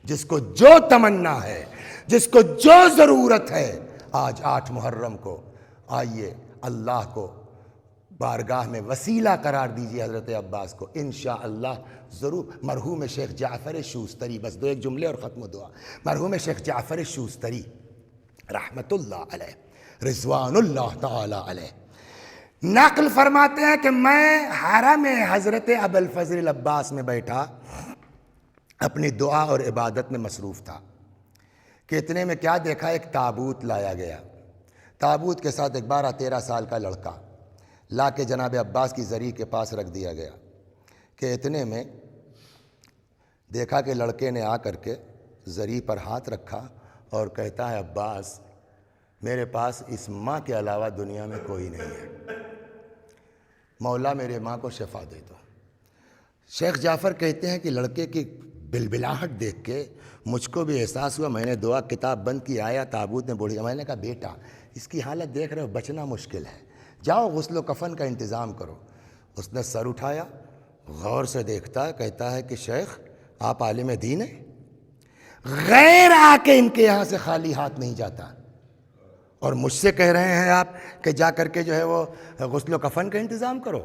جس کو جو تمنا ہے, جس کو جو ضرورت ہے, آج 8 محرم کو آئیے اللہ کو بارگاہ میں وسیلہ قرار دیجیے حضرت عباس کو. انشاءاللہ ضرور. مرحوم شیخ جعفر شوستری, بس 2 جملے اور ختم دعا. مرحوم شیخ جعفر شوستری رحمت اللہ علیہ رضوان اللہ تعالی علیہ نقل فرماتے ہیں کہ میں حرم حضرت ابو الفضل عباس میں بیٹھا اپنی دعا اور عبادت میں مصروف تھا کہ اتنے میں کیا دیکھا, ایک تابوت لایا گیا. تابوت کے ساتھ ایک 12-13 سال کا لڑکا لا کے جناب عباس کی زری کے پاس رکھ دیا گیا. کہ اتنے میں دیکھا کہ لڑکے نے آ کر کے زری پر ہاتھ رکھا اور کہتا ہے عباس میرے پاس اس ماں کے علاوہ دنیا میں کوئی نہیں ہے, مولا میرے ماں کو شفا دے دو. شیخ جعفر کہتے ہیں کہ لڑکے کی بلبلاہٹ دیکھ کے مجھ کو بھی احساس ہوا. میں نے دعا کتاب بند کی, آیا تابوت میں بوڑھی. میں نے کہا بیٹا اس کی حالت دیکھ رہے ہو, بچنا مشکل ہے, جاؤ غسل و کفن کا انتظام کرو. اس نے سر اٹھایا, غور سے دیکھتا ہے, کہتا ہے کہ شیخ آپ عالم دین ہیں, غیر آ کے ان کے یہاں سے خالی ہاتھ نہیں جاتا, اور مجھ سے کہہ رہے ہیں آپ کہ جا کر کے جو ہے وہ غسل و کفن کا انتظام کرو.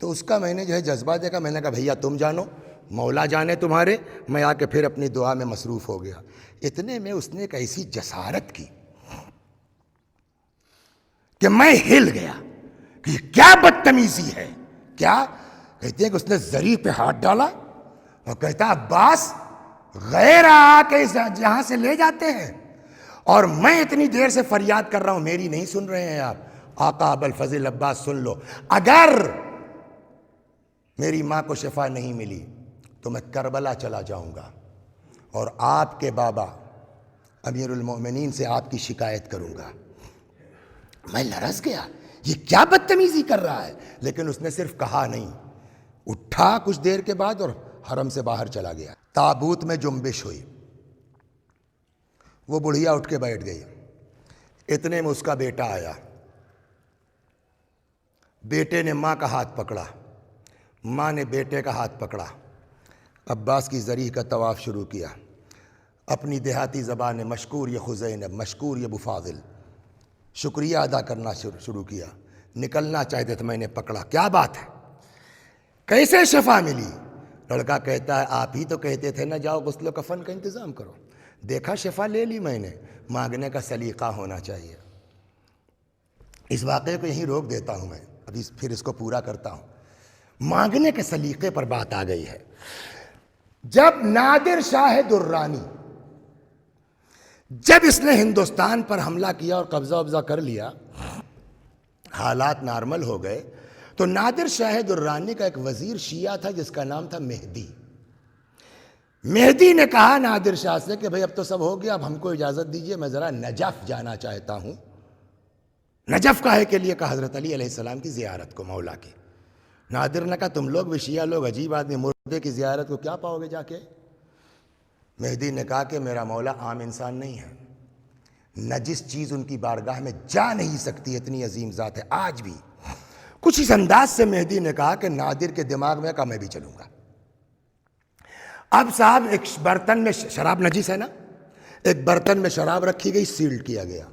تو اس کا میں نے جو ہے جذبہ دیکھا. میں نے کہا بھیا تم جانو, مولا جانے تمہارے. میں آ کے پھر اپنی دعا میں مصروف ہو گیا. اتنے میں اس نے ایک ایسی جسارت کی کہ میں ہل گیا کہ یہ کیا بدتمیزی ہے. کیا کہتے ہیں کہ اس نے زری پہ ہاتھ ڈالا اور کہتا عباس غیر آ کے جہاں سے لے جاتے ہیں, اور میں اتنی دیر سے فریاد کر رہا ہوں, میری نہیں سن رہے ہیں آپ. آقا ابو الفضل عباس سن لو, اگر میری ماں کو شفا نہیں ملی تو میں کربلا چلا جاؤں گا اور آپ کے بابا امیر المومنین سے آپ کی شکایت کروں گا. میں لرز گیا, یہ کیا بدتمیزی کر رہا ہے. لیکن اس نے صرف کہا نہیں, اٹھا کچھ دیر کے بعد اور حرم سے باہر چلا گیا. تابوت میں جنبش ہوئی, وہ بڑھیا اٹھ کے بیٹھ گئی. اتنے میں اس کا بیٹا آیا. بیٹے نے ماں کا ہاتھ پکڑا, ماں نے بیٹے کا ہاتھ پکڑا. عباس کی زری کا طواف شروع کیا. اپنی دیہاتی زبان میں مشکور یا خزینب, مشکور یا ابو فاضل, شکریہ ادا کرنا شروع کیا. نکلنا چاہتے تھے, میں نے پکڑا. کیا بات ہے, کیسے شفا ملی؟ لڑکا کہتا ہے آپ ہی تو کہتے تھے نا جاؤ غسل و کفن کا انتظام کرو. دیکھا شفا لے لی میں نے. مانگنے کا سلیقہ ہونا چاہیے. اس واقعے کو یہیں روک دیتا ہوں میں, ابھی پھر اس کو پورا کرتا ہوں. مانگنے کے سلیقے پر بات آ گئی ہے. جب نادر شاہ درانی, جب اس نے ہندوستان پر حملہ کیا اور قبضہ وبضہ کر لیا, حالات نارمل ہو گئے, تو نادر شاہ درانی کا ایک وزیر شیعہ تھا جس کا نام تھا مہدی. مہدی نے کہا نادر شاہ سے کہ بھئی اب تو سب ہو گیا، اب ہم کو اجازت دیجئے، میں ذرا نجف جانا چاہتا ہوں۔ نجف کاہے کے لیے؟ کہا حضرت علی علیہ السلام کی زیارت کو، مولا کی۔ نادر نے کہا تم لوگ بھی شیعہ لوگ عجیب آدمی، مردے کی زیارت کو کیا پاؤ گے جا کے؟ مہدی نے کہا کہ میرا مولا عام انسان نہیں ہے، نجس چیز ان کی بارگاہ میں جا نہیں سکتی، اتنی عظیم ذات ہے۔ آج بھی کچھ اس انداز سے مہدی نے کہا کہ نادر کے دماغ میں کہا میں بھی چلوں گا۔ اب صاحب ایک برتن میں شراب، نجس ہے نا، ایک برتن میں شراب رکھی گئی، سیل کیا گیا،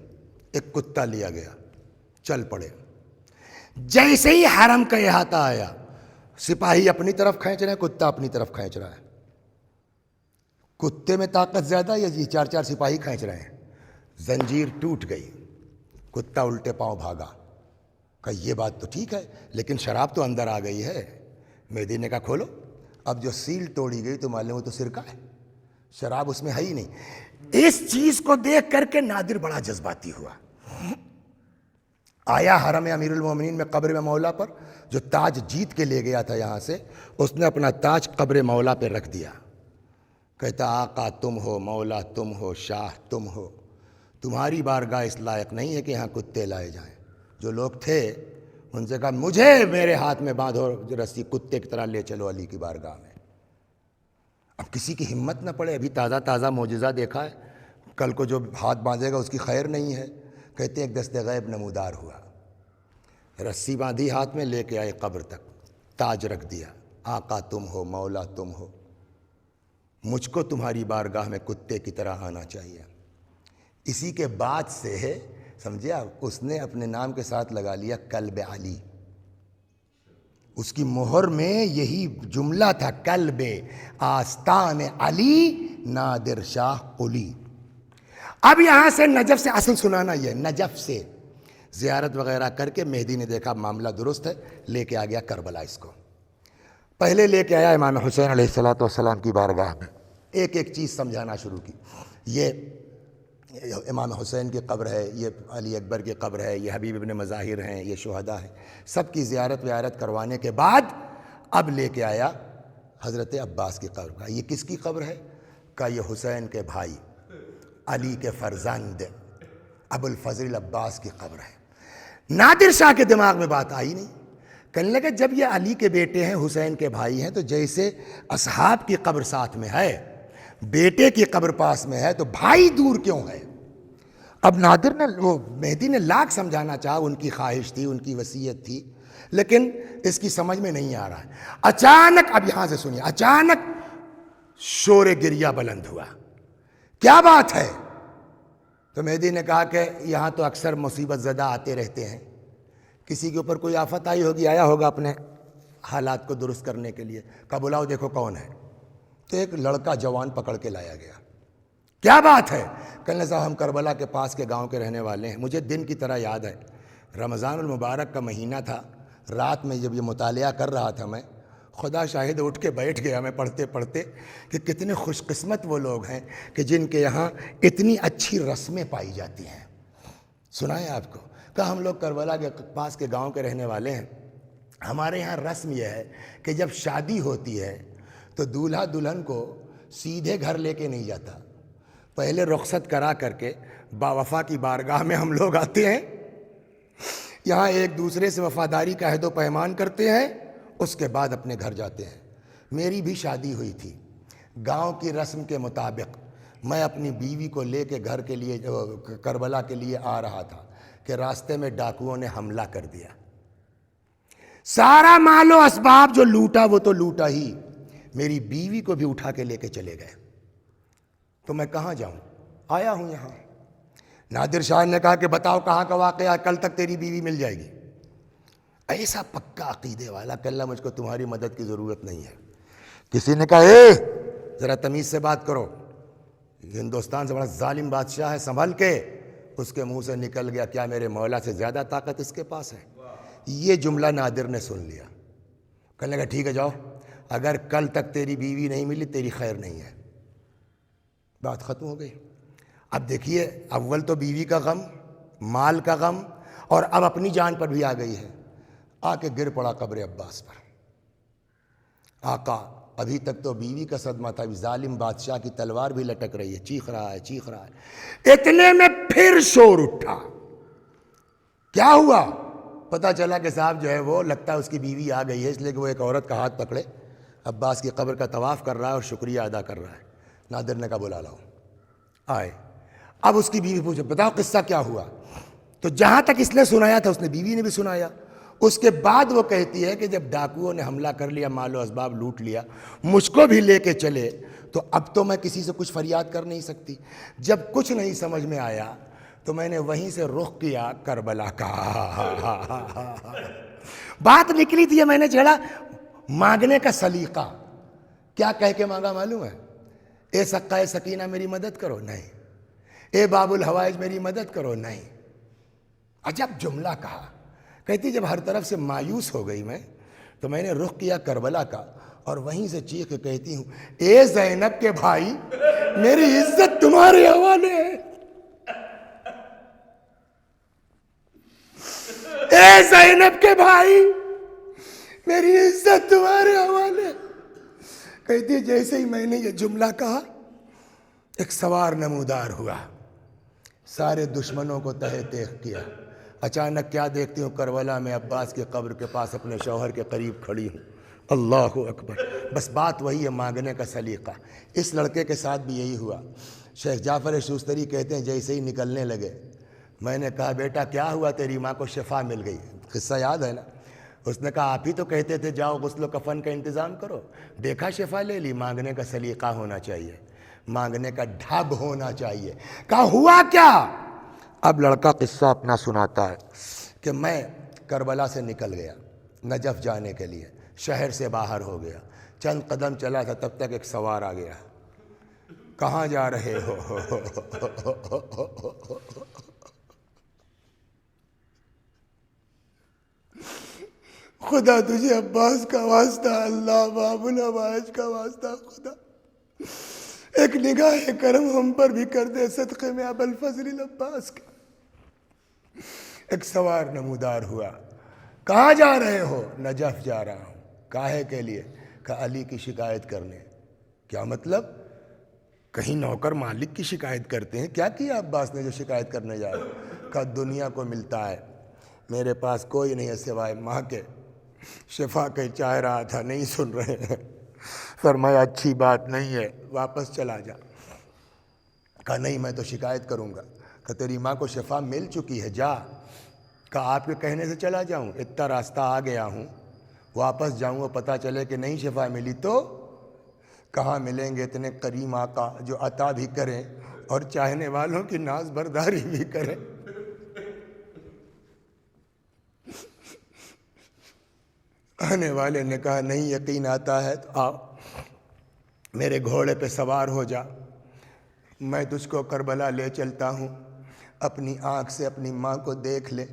ایک کتا لیا گیا، چل پڑے۔ جیسے ہی حرم کا احاطہ آیا، سپاہی اپنی طرف کھینچ رہے ہیں، کتا اپنی طرف کھینچ رہا ہے۔ کتے میں طاقت زیادہ یا یہ چار چار سپاہی کھینچ رہے ہیں؟ زنجیر ٹوٹ گئی، کتا الٹے پاؤں بھاگا۔ کہا یہ بات تو ٹھیک ہے لیکن شراب تو اندر آ گئی ہے۔ مہدی نے کہا کھولو۔ اب جو سیل توڑی گئی تو معلوم وہ تو سرکہ ہے، شراب اس میں ہے ہی نہیں۔ اس چیز کو دیکھ کر کے نادر بڑا جذباتی ہوا، آیا حرم امیر المومنین میں قبر مولا پر، جو تاج جیت کے لے گیا تھا یہاں سے، اس نے اپنا تاج قبر مولا پہ رکھ دیا۔ کہتا آقا تم ہو، مولا تم ہو، شاہ تم ہو، تمہاری بارگاہ اس لائق نہیں ہے کہ یہاں کتے لائے جائیں۔ جو لوگ تھے ان سے کہا مجھے میرے ہاتھ میں باندھو رسی، کتے کی طرح لے چلو علی کی بارگاہ میں۔ اب کسی کی ہمت نہ پڑے، ابھی تازہ تازہ معجزہ دیکھا ہے، کل کو جو ہاتھ باندھے گا اس کی خیر نہیں ہے۔ کہتے ہیں ایک دست غیب نمودار ہوا، رسی باندھی ہاتھ میں، لے کے آئے قبر تک، تاج رکھ دیا۔ آقا تم ہو، مولا تم ہو، مجھ کو تمہاری بارگاہ میں کتے کی طرح آنا چاہیے۔ اسی کے بعد سے ہے، سمجھے آپ، اس نے اپنے نام کے ساتھ لگا لیا کلب علی۔ اس کی مہر میں یہی جملہ تھا، کلب آستان علی نادر شاہ قلی۔ اب یہاں سے نجف سے اصل سنانا، یہ نجف سے زیارت وغیرہ کر کے مہدی نے دیکھا معاملہ درست ہے، لے کے آ گیا کربلا۔ اس کو پہلے لے کے آیا امام حسین علیہ السلام کی بارگاہ میں، ایک ایک چیز سمجھانا شروع کی۔ یہ امام حسین کی قبر ہے، یہ علی اکبر کی قبر ہے، یہ حبیب ابن مظاہر ہیں، یہ شہداء ہیں، سب کی زیارت ویارت کروانے کے بعد اب لے کے آیا حضرت عباس کی قبر کا۔ یہ کس کی قبر ہے؟ کہ یہ حسین کے بھائی علی کے فرزند ابو الفضل عباس کی قبر ہے۔ نادر شاہ کے دماغ میں بات آئی نہیں، کہنے لگا جب یہ علی کے بیٹے ہیں، حسین کے بھائی ہیں، تو جیسے اصحاب کی قبر ساتھ میں ہے، بیٹے کی قبر پاس میں ہے، تو بھائی دور کیوں ہے؟ اب نادر نے، وہ مہدی نے لاکھ سمجھانا چاہا، ان کی خواہش تھی، ان کی وصیت تھی، لیکن اس کی سمجھ میں نہیں آ رہا ہے۔ اچانک، اب یہاں سے سنیے، اچانک شور گریہ بلند ہوا۔ کیا بات ہے؟ تو مہدی نے کہا کہ یہاں تو اکثر مصیبت زدہ آتے رہتے ہیں، کسی کے اوپر کوئی آفت آئی ہوگی، آیا ہوگا اپنے حالات کو درست کرنے کے لیے۔ کہا بلاؤ دیکھو کون ہے۔ تو ایک لڑکا جوان پکڑ کے لایا گیا۔ کیا بات ہے؟ کہنے صاحب ہم کربلا کے پاس کے گاؤں کے رہنے والے ہیں، مجھے دن کی طرح یاد ہے، رمضان المبارک کا مہینہ تھا، رات میں جب یہ مطالعہ کر رہا تھا میں، خدا شاہد اٹھ کے بیٹھ گیا میں پڑھتے پڑھتے کہ کتنے خوش قسمت وہ لوگ ہیں کہ جن کے یہاں اتنی اچھی رسمیں پائی جاتی ہیں۔ سنائیں آپ کو، کہ ہم لوگ کربلا کے پاس کے گاؤں کے رہنے والے ہیں، ہمارے یہاں رسم یہ ہے کہ جب شادی ہوتی ہے تو دولہا دلہن کو سیدھے گھر لے کے نہیں جاتا، پہلے رخصت کرا کر کے باوفا کی بارگاہ میں ہم لوگ آتے ہیں، یہاں ایک دوسرے سے وفاداری کا عہد و پیمان کرتے ہیں، اس کے بعد اپنے گھر جاتے ہیں۔ میری بھی شادی ہوئی تھی، گاؤں کی رسم کے مطابق میں اپنی بیوی کو لے کے گھر کے لیے، کربلا کے لیے آ رہا تھا کہ راستے میں ڈاکوؤں نے حملہ کر دیا، سارا مال و اسباب جو لوٹا وہ تو لوٹا ہی، میری بیوی کو بھی اٹھا کے لے کے چلے گئے۔ تو میں کہاں جاؤں؟ آیا ہوں یہاں۔ نادر شاہ نے کہا کہ بتاؤ کہاں کا واقعہ، کل تک تیری بیوی مل جائے گی۔ ایسا پکا عقیدے والا کہ اللہ مجھ کو تمہاری مدد کی ضرورت نہیں ہے۔ کسی نے کہا ذرا تمیز سے بات کرو، ہندوستان سے بڑا ظالم بادشاہ ہے، سنبھل کے۔ اس کے منہ سے نکل گیا کیا میرے مولا سے زیادہ طاقت اس کے پاس ہے؟ یہ جملہ نادر نے سن لیا، کہنے لگا ٹھیک ہے جاؤ، اگر کل تک تیری بیوی نہیں ملی تیری خیر نہیں ہے۔ بات ختم ہو گئی۔ اب دیکھیے، اول تو بیوی کا غم، مال کا غم، اور اب اپنی جان پر بھی آ گئی ہے۔ آ کے گر پڑا قبر عباس پر۔ آقا ابھی تک تو بیوی کا صدمہ تھا، ابھی ظالم بادشاہ کی تلوار بھی لٹک رہی ہے، چیخ رہا ہے چیخ رہا ہے۔ اتنے میں پھر شور اٹھا۔ کیا ہوا؟ پتہ چلا کہ صاحب جو ہے وہ لگتا ہے اس کی بیوی آ گئی ہے، اس لیے کہ وہ ایک عورت کا ہاتھ پکڑے عباس کی قبر کا طواف کر رہا ہے اور شکریہ ادا کر رہا ہے۔ نادر نے کہا بلا لاؤ۔ آئے۔ اب اس کی بیوی پوچھے بتاؤ قصہ کیا ہوا؟ تو جہاں تک اس نے سنایا تھا اس نے بیوی نے بھی سنایا۔ اس کے بعد وہ کہتی ہے کہ جب ڈاکوؤں نے حملہ کر لیا، مال و اسباب لوٹ لیا، مجھ کو بھی لے کے چلے، تو اب تو میں کسی سے کچھ فریاد کر نہیں سکتی۔ جب کچھ نہیں سمجھ میں آیا تو میں نے وہیں سے رخ کیا کربلا کا۔ بات نکلی تھی، میں نے چھڑا مانگنے کا سلیقہ۔ کیا کہہ کے مانگا معلوم ہے؟ اے سقائے سکینہ میری مدد کرو، نہیں۔ اے باب الحوائج میری مدد کرو، نہیں۔ عجب جملہ کہا۔ کہتی جب ہر طرف سے مایوس ہو گئی میں تو میں نے رخ کیا کربلا کا، اور وہیں سے چیخ کے کہتی ہوں اے زینب کے بھائی میری عزت تمہارے حوالے ہے، اے زینب کے بھائی میری عزت تمہارے حوالے۔ کہتی جیسے ہی میں نے یہ جملہ کہا ایک سوار نمودار ہوا، سارے دشمنوں کو تہہ تیغ کیا۔ اچانک کیا دیکھتی ہوں؟ کربلا میں عباس کی قبر کے پاس اپنے شوہر کے قریب کھڑی ہوں۔ اللہ اکبر۔ بس بات وہی ہے، مانگنے کا سلیقہ۔ اس لڑکے کے ساتھ بھی یہی ہوا۔ شیخ جعفر شوستری کہتے ہیں جیسے ہی نکلنے لگے میں نے کہا بیٹا کیا ہوا؟ تیری ماں کو شفا مل گئی، قصہ یاد ہے نا؟ اس نے کہا آپ ہی تو کہتے تھے جاؤ غسل و کفن کا انتظام کرو، دیکھا شفا لے لی۔ مانگنے کا سلیقہ ہونا چاہیے، مانگنے کا ڈھب ہونا چاہیے۔ کہا ہوا کیا؟ اب لڑکا قصہ اپنا سناتا ہے کہ میں کربلا سے نکل گیا نجف جانے کے لیے، شہر سے باہر ہو گیا، چند قدم چلا تھا تب تک ایک سوار آ گیا۔ کہاں جا رہے ہو؟ خدا تجھے عباس کا واسطہ، اللہ باب الحوائج کا واسطہ، خدا ایک نگاہ کرم ہم پر بھی کر دے صدقے میں ابو الفضل العباس کا۔ ایک سوار نمودار ہوا۔ کہاں جا رہے ہو؟ نجف جا رہا ہوں۔ کاہے کے لیے؟ کہا علی کی شکایت کرنے۔ کیا مطلب؟ کہیں نوکر مالک کی شکایت کرتے ہیں؟ کیا کیا عباس نے جو شکایت کرنے جا رہا؟ کہا دنیا کو ملتا ہے، میرے پاس کوئی نہیں ہے سوائے ماں کے، شفا کے چاہ رہا تھا، نہیں سن رہے ہیں۔ فرمایا اچھی بات نہیں ہے، واپس چلا جا۔ کہا نہیں میں تو شکایت کروں گا۔ کہا تیری ماں کو شفا مل چکی ہے، جا۔ کہا آپ کے کہنے سے چلا جاؤں؟ اتنا راستہ آ گیا ہوں، واپس جاؤں اور پتہ چلے کہ نہیں شفا ملی تو؟ کہاں ملیں گے اتنے کریم آقا جو عطا بھی کریں اور چاہنے والوں کی ناز برداری بھی کریں۔ آنے والے نے کہا نہیں یقین آتا ہے تو آؤ، میرے گھوڑے پہ سوار ہو جا، میں تجھ کو کربلا لے چلتا ہوں، اپنی آنکھ سے اپنی ماں کو دیکھ لے،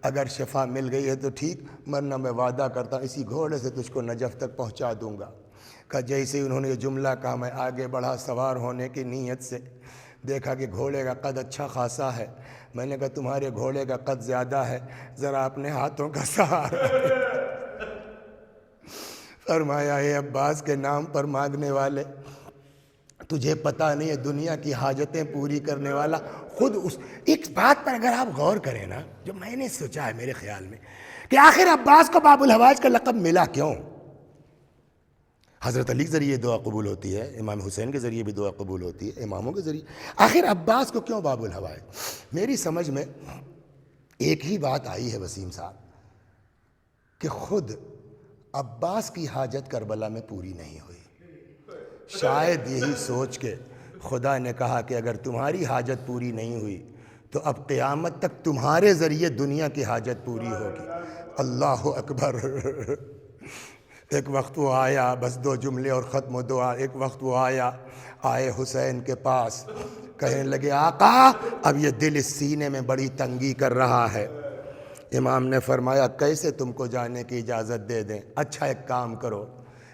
اگر شفا مل گئی ہے تو ٹھیک، ورنہ میں وعدہ کرتا ہوں اسی گھوڑے سے تجھ کو نجف تک پہنچا دوں گا۔ کہا جیسے ہی انہوں نے یہ جملہ کہا میں آگے بڑھا سوار ہونے کی نیت سے، دیکھا کہ گھوڑے کا قد اچھا خاصا ہے۔ میں نے کہا تمہارے گھوڑے کا قد زیادہ ہے، ذرا اپنے ہاتھوں کا سہارا۔ فرمایا اے عباس کے نام پر مانگنے والے، تجھے پتہ نہیں ہے دنیا کی حاجتیں پوری کرنے والا خود اس ایک بات پر اگر آپ غور کریں نا، جو میں نے سوچا ہے میرے خیال میں کہ آخر عباس کو باب الحوائج کا لقب ملا کیوں؟ حضرت علی کے ذریعے دعا قبول ہوتی ہے، امام حسین کے ذریعے بھی دعا قبول ہوتی ہے، اماموں کے ذریعے، آخر عباس کو کیوں باب الحوائج؟ میری سمجھ میں ایک ہی بات آئی ہے وسیم صاحب کہ خود عباس کی حاجت کربلا میں پوری نہیں ہوئی، شاید یہی سوچ کے خدا نے کہا کہ اگر تمہاری حاجت پوری نہیں ہوئی تو اب قیامت تک تمہارے ذریعے دنیا کی حاجت پوری ہوگی۔ اللہ اکبر۔ ایک وقت وہ آیا، بس دو جملے اور ختم و دعا، ایک وقت وہ آئے حسین کے پاس، کہنے لگے آقا اب یہ دل اس سینے میں بڑی تنگی کر رہا ہے۔ امام نے فرمایا کیسے تم کو جانے کی اجازت دے دیں؟ اچھا ایک کام کرو،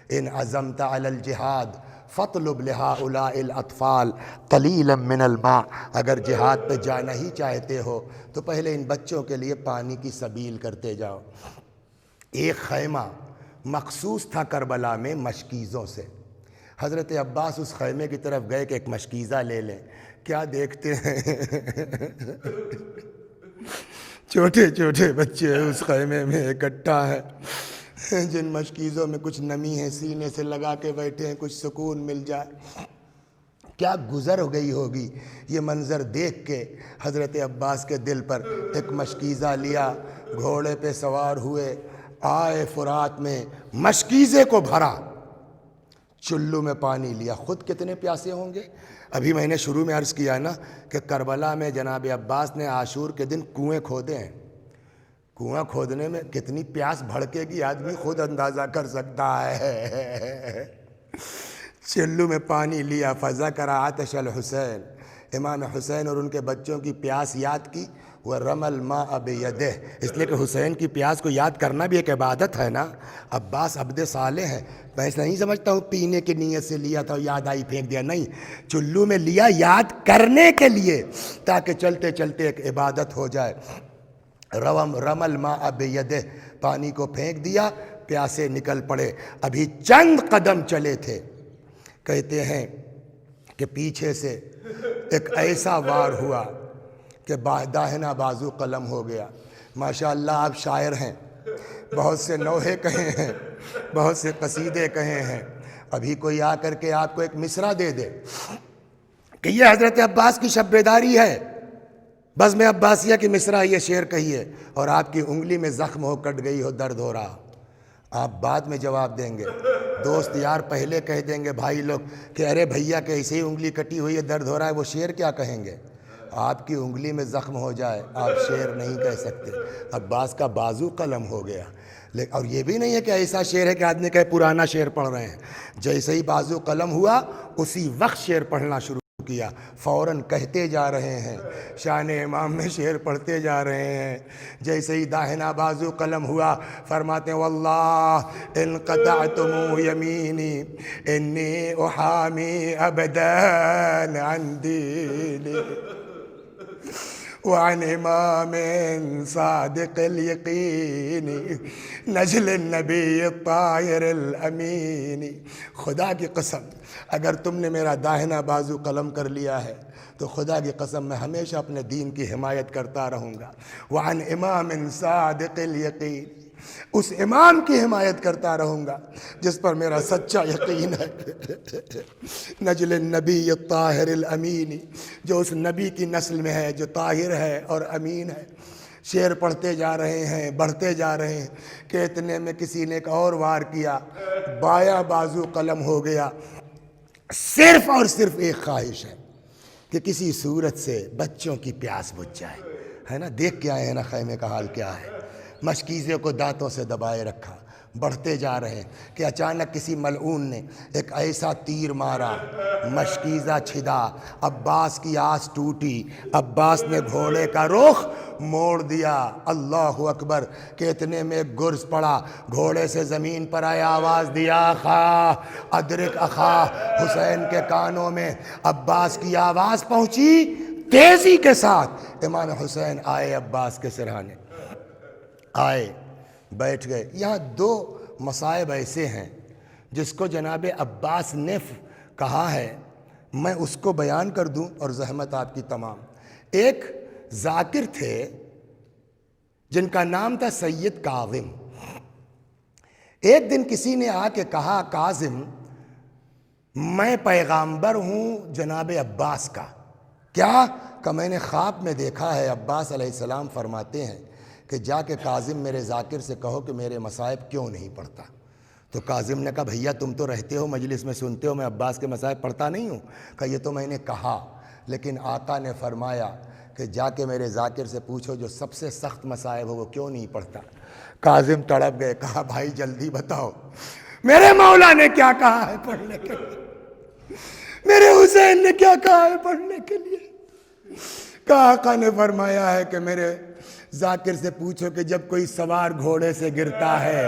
ان عزمت علی الجہاد فاطلب لہؤلاء الاطفال قلیلا من الماء، اگر جہاد پہ جانا ہی چاہتے ہو تو پہلے ان بچوں کے لیے پانی کی سبیل کرتے جاؤ۔ ایک خیمہ مخصوص تھا کربلا میں مشکیزوں سے۔ حضرت عباس اس خیمے کی طرف گئے کہ ایک مشکیزہ لے لیں، کیا دیکھتے ہیں چھوٹے چھوٹے بچے اس خیمے میں اکٹھا ہے، جن مشکیزوں میں کچھ نمی ہے سینے سے لگا کے بیٹھے ہیں، کچھ سکون مل جائے۔ کیا گزر ہو گئی ہوگی یہ منظر دیکھ کے حضرت عباس کے دل پر۔ ایک مشکیزہ لیا، گھوڑے پہ سوار ہوئے، آئے فرات میں، مشکیزے کو بھرا، چلو میں پانی لیا۔ خود کتنے پیاسے ہوں گے؟ ابھی میں نے شروع میں عرض کیا نا کہ کربلا میں جناب عباس نے عاشور کے دن کنویں کھودے ہیں۔ کنواں کھودنے میں کتنی پیاس بھڑکے گی آدمی خود اندازہ کر سکتا ہے۔ چلو میں پانی لیا، فذکر عطش الحسین، امام حسین اور ان کے بچوں کی پیاس یاد کی، وَرَمَى الْمَاءَ بِيَدِهِ، اس لیے کہ حسین کی پیاس کو یاد کرنا بھی ایک عبادت ہے نا۔ عباس عبد صالح ہے، میں ایسا نہیں سمجھتا ہوں پینے کی نیت سے لیا تھا یاد آئی پھینک دیا، نہیں، چلو میں لیا یاد کرنے کے لیے تاکہ چلتے چلتے ایک عبادت ہو جائے۔ رَمَى الْمَاءَ بِيَدِهِ، پانی کو پھینک دیا، پیاسے نکل پڑے، ابھی چند قدم چلے تھے، کہتے ہیں کہ پیچھے سے ایک ایسا وار ہوا کہ داہنا بازو قلم ہو گیا۔ ماشاءاللہ آپ شاعر ہیں، بہت سے نوحے کہے ہیں، بہت سے قصیدے کہے ہیں، ابھی کوئی آ کر کے آپ کو ایک مصرع دے دے کہ یہ حضرت عباس کی شب بیداری ہے، بزم عباسیہ کی مصرع یہ شعر کہیے، اور آپ کی انگلی میں زخم ہو، کٹ گئی ہو، درد ہو رہا، آپ بعد میں جواب دیں گے۔ دوست یار پہلے کہہ دیں گے بھائی لوگ کہ ارے بھیا کہ ایسے ہی انگلی کٹی ہوئی ہے، درد ہو رہا ہے، وہ شعر کیا کہیں گے؟ آپ کی انگلی میں زخم ہو جائے آپ شعر نہیں کہہ سکتے۔ عباس کا بازو قلم ہو گیا، اور یہ بھی نہیں ہے کہ ایسا شعر ہے کہ آدمی کہے پرانا شعر پڑھ رہے ہیں، جیسے ہی بازو قلم ہوا اسی وقت شعر پڑھنا شروع کیا، فوراً کہتے جا رہے ہیں، شان امام میں شعر پڑھتے جا رہے ہیں۔ جیسے ہی داہنا بازو قلم ہوا فرماتے ہیں واللہ ان قطعتم یمینی انی احامی ابدان عن دینی وعن امام صادق الیقین نجل النبی الطاہر الامین۔ خدا کی قسم اگر تم نے میرا داہنا بازو قلم کر لیا ہے تو خدا کی قسم میں ہمیشہ اپنے دین کی حمایت کرتا رہوں گا۔ وعن امام صادق الیقین، اس امام کی حمایت کرتا رہوں گا جس پر میرا سچا یقین ہے۔ نجل النبی الطاہر الامین، جو اس نبی کی نسل میں ہے جو طاہر ہے اور امین ہے۔ شعر پڑھتے جا رہے ہیں، بڑھتے جا رہے ہیں کہ اتنے میں کسی نے ایک اور وار کیا، بایاں بازو قلم ہو گیا۔ صرف اور صرف ایک خواہش ہے کہ کسی صورت سے بچوں کی پیاس بجھ جائے، ہے نا؟ دیکھ کے آئے ہیں نا خیمے کا حال کیا ہے۔ مشکیزے کو دانتوں سے دبائے رکھا، بڑھتے جا رہے ہیں کہ اچانک کسی ملعون نے ایک ایسا تیر مارا، مشکیزہ چھدا، عباس کی آس ٹوٹی، عباس نے گھوڑے کا رخ موڑ دیا۔ اللہ اکبر کہ اتنے میں ایک گرز پڑا، گھوڑے سے زمین پر آیا، آواز دیا اخا ادرک اخا۔ حسین کے کانوں میں عباس کی آواز پہنچی، تیزی کے ساتھ امام حسین آئے عباس کے سرہانے، آئے بیٹھ گئے۔ یہاں دو مصائب ایسے ہیں جس کو جناب عباس نے کہا ہے، میں اس کو بیان کر دوں اور زحمت آپ کی تمام۔ ایک ذاکر تھے جن کا نام تھا سید کاظم۔ ایک دن کسی نے آ کے کہا کاظم میں پیغامبر ہوں جناب عباس کا۔ کیا کہ میں نے خواب میں دیکھا ہے، عباس علیہ السلام فرماتے ہیں کہ جا کے کاظم میرے ذاکر سے کہو کہ میرے مصائب کیوں نہیں پڑھتا۔ تو کاظم نے کہا بھیا تم تو رہتے ہو مجلس میں، سنتے ہو، میں عباس کے مصائب پڑھتا نہیں ہوں۔ کہ یہ تو میں نے کہا، لیکن آقا نے فرمایا کہ جا کے میرے ذاکر سے پوچھو جو سب سے سخت مصائب ہو وہ کیوں نہیں پڑھتا۔ کاظم تڑپ گئے، کہا بھائی جلدی بتاؤ میرے مولا نے کیا کہا ہے پڑھنے کے لیے، میرے حسین نے کیا کہا ہے پڑھنے کے لیے۔ کہا آقا نے فرمایا ہے کہ میرے ذاکر سے پوچھو کہ جب کوئی سوار گھوڑے سے گرتا ہے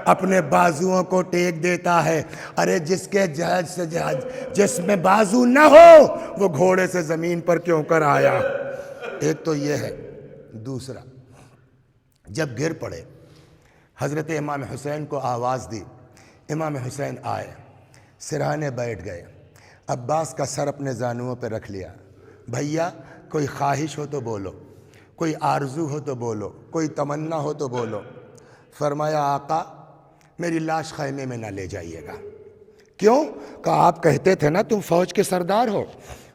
اپنے بازوؤں کو ٹیک دیتا ہے، ارے جس کے جہج سے جس میں بازو نہ ہو وہ گھوڑے سے زمین پر کیوں کر آیا۔ ایک تو یہ ہے۔ دوسرا، جب گر پڑے حضرت امام حسین کو آواز دی، امام حسین آئے، سرہانے بیٹھ گئے، عباس کا سر اپنے زانوؤں پہ رکھ لیا، بھیا کوئی خواہش ہو تو بولو، کوئی آرزو ہو تو بولو، کوئی تمنا ہو تو بولو۔ فرمایا آقا میری لاش خیمے میں نہ لے جائیے گا۔ کیوں؟ کہا آپ کہتے تھے نا تم فوج کے سردار ہو،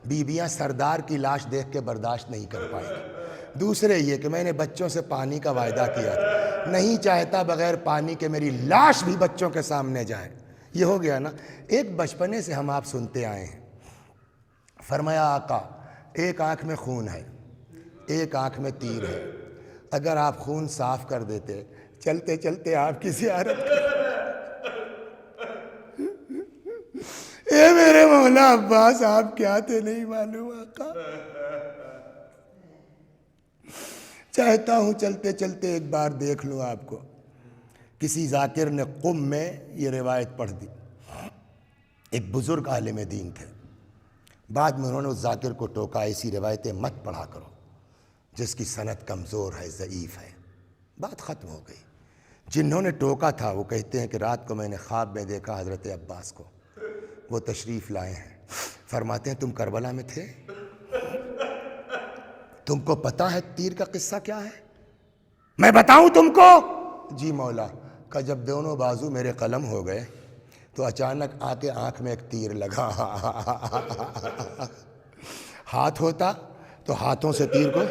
بیویاں سردار کی لاش دیکھ کے برداشت نہیں کر پائیں گی۔ دوسرے یہ کہ میں نے بچوں سے پانی کا وعدہ کیا تھا، نہیں چاہتا بغیر پانی کے میری لاش بھی بچوں کے سامنے جائے۔ یہ ہو گیا نا، ایک بچپنے سے ہم آپ سنتے آئے ہیں۔ فرمایا آقا ایک آنکھ میں خون ہے، ایک آنکھ میں تیر ہے، اگر آپ خون صاف کر دیتے چلتے چلتے آپ کی زیارت اے میرے مولا عباس آپ کیا تھے نہیں معلوم آقا، چاہتا ہوں چلتے چلتے ایک بار دیکھ لوں آپ کو۔ کسی ذاکر نے قم میں یہ روایت پڑھ دی، ایک بزرگ عالم دین تھے، بعد میں انہوں نے اس ذاکر کو ٹوکا ایسی روایتیں مت پڑھا کرو جس کی سند کمزور ہے، ضعیف ہے۔ بات ختم ہو گئی۔ جنہوں نے ٹوکا تھا وہ کہتے ہیں کہ رات کو میں نے خواب میں دیکھا حضرت عباس کو، وہ تشریف لائے ہیں، فرماتے ہیں تم کربلا میں تھے؟ تم کو پتہ ہے تیر کا قصہ کیا ہے؟ میں بتاؤں تم کو؟ جی مولا۔ کہ جب دونوں بازو میرے قلم ہو گئے تو اچانک آ کے آنکھ میں ایک تیر لگا، ہاتھ ہوتا تو ہاتھوں سے تیر کو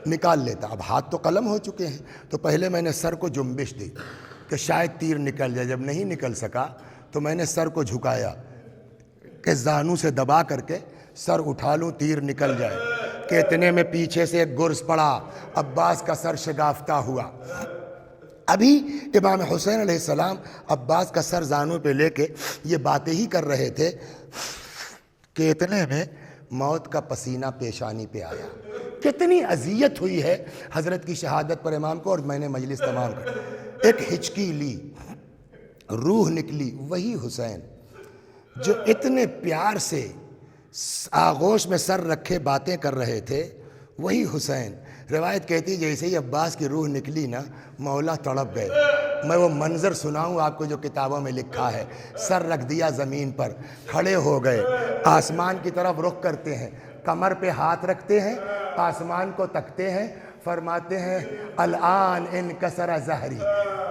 نکال لیتا، اب ہاتھ تو قلم ہو چکے ہیں، تو پہلے میں نے سر کو جنبش دی کہ شاید تیر نکل جائے، جب نہیں نکل سکا تو میں نے سر کو جھکایا کہ زانو سے دبا کر کے سر اٹھا لوں تیر نکل جائے، کہ اتنے میں پیچھے سے ایک گرز پڑا، عباس کا سر شگافتہ ہوا۔ ابھی امام حسین علیہ السلام عباس کا سر زانوں پہ لے کے یہ باتیں ہی کر رہے تھے کہ اتنے میں موت کا پسینہ پیشانی پہ آیا۔ کتنی اذیت ہوئی ہے حضرت کی شہادت پر امام کو، اور میں نے مجلس تمام کر ایک ہچکی لی، روح نکلی، وہی حسین جو اتنے پیار سے آغوش میں سر رکھے باتیں کر رہے تھے، وہی حسین۔ روایت کہتی جیسے ہی عباس کی روح نکلی نا مولا تڑپ گئے۔ میں وہ منظر سناؤں آپ کو جو کتابوں میں لکھا ہے، سر رکھ دیا زمین پر، کھڑے ہو گئے، آسمان کی طرف رخ کرتے ہیں، کمر پہ ہاتھ رکھتے ہیں، آسمان کو تکتے ہیں، فرماتے ہیں الآن انکسر ظہری،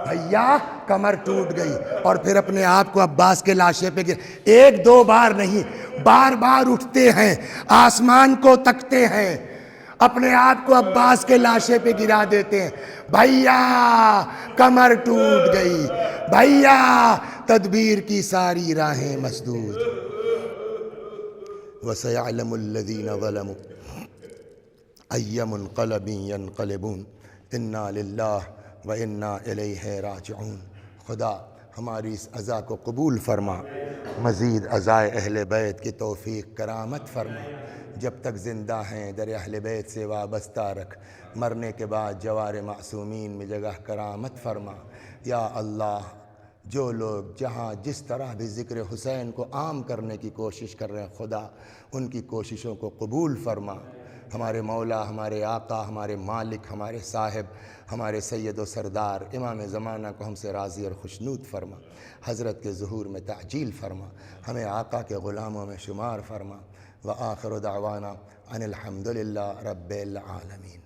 بھیا کمر ٹوٹ گئی، اور پھر اپنے آپ کو عباس کے لاشے پہ ایک دو بار نہیں بار بار اٹھتے ہیں، آسمان کو تکتے ہیں، اپنے آپ کو عباس کے لاشے پہ گرا دیتے ہیں، بھیا کمر ٹوٹ گئی، بھیا تدبیر کی ساری راہیں مسدود۔ وَسَيَعْلَمُ الَّذِينَ ظَلَمُوا أَيَّ مُنقَلَبٍ يَنقَلِبُونَ إِنَّا لِلَّهِ وَإِنَّا إِلَيْهِ راجعون۔ خدا ہماری اس عزا کو قبول فرما، مزید عزائے اہل بیت کی توفیق کرامت فرما، جب تک زندہ ہیں در اہل بیت سے وابستہ رکھ، مرنے کے بعد جوار معصومین میں جگہ کرامت فرما۔ یا اللہ جو لوگ جہاں جس طرح بھی ذکر حسین کو عام کرنے کی کوشش کر رہے ہیں، خدا ان کی کوششوں کو قبول فرما۔ ہمارے مولا، ہمارے آقا، ہمارے مالک، ہمارے صاحب، ہمارے سید و سردار امام زمانہ کو ہم سے راضی اور خوشنود فرما، حضرت کے ظہور میں تعجیل فرما، ہمیں آقا کے غلاموں میں شمار فرما۔ وآخر دعوانا ان الحمد للہ رب العالمین۔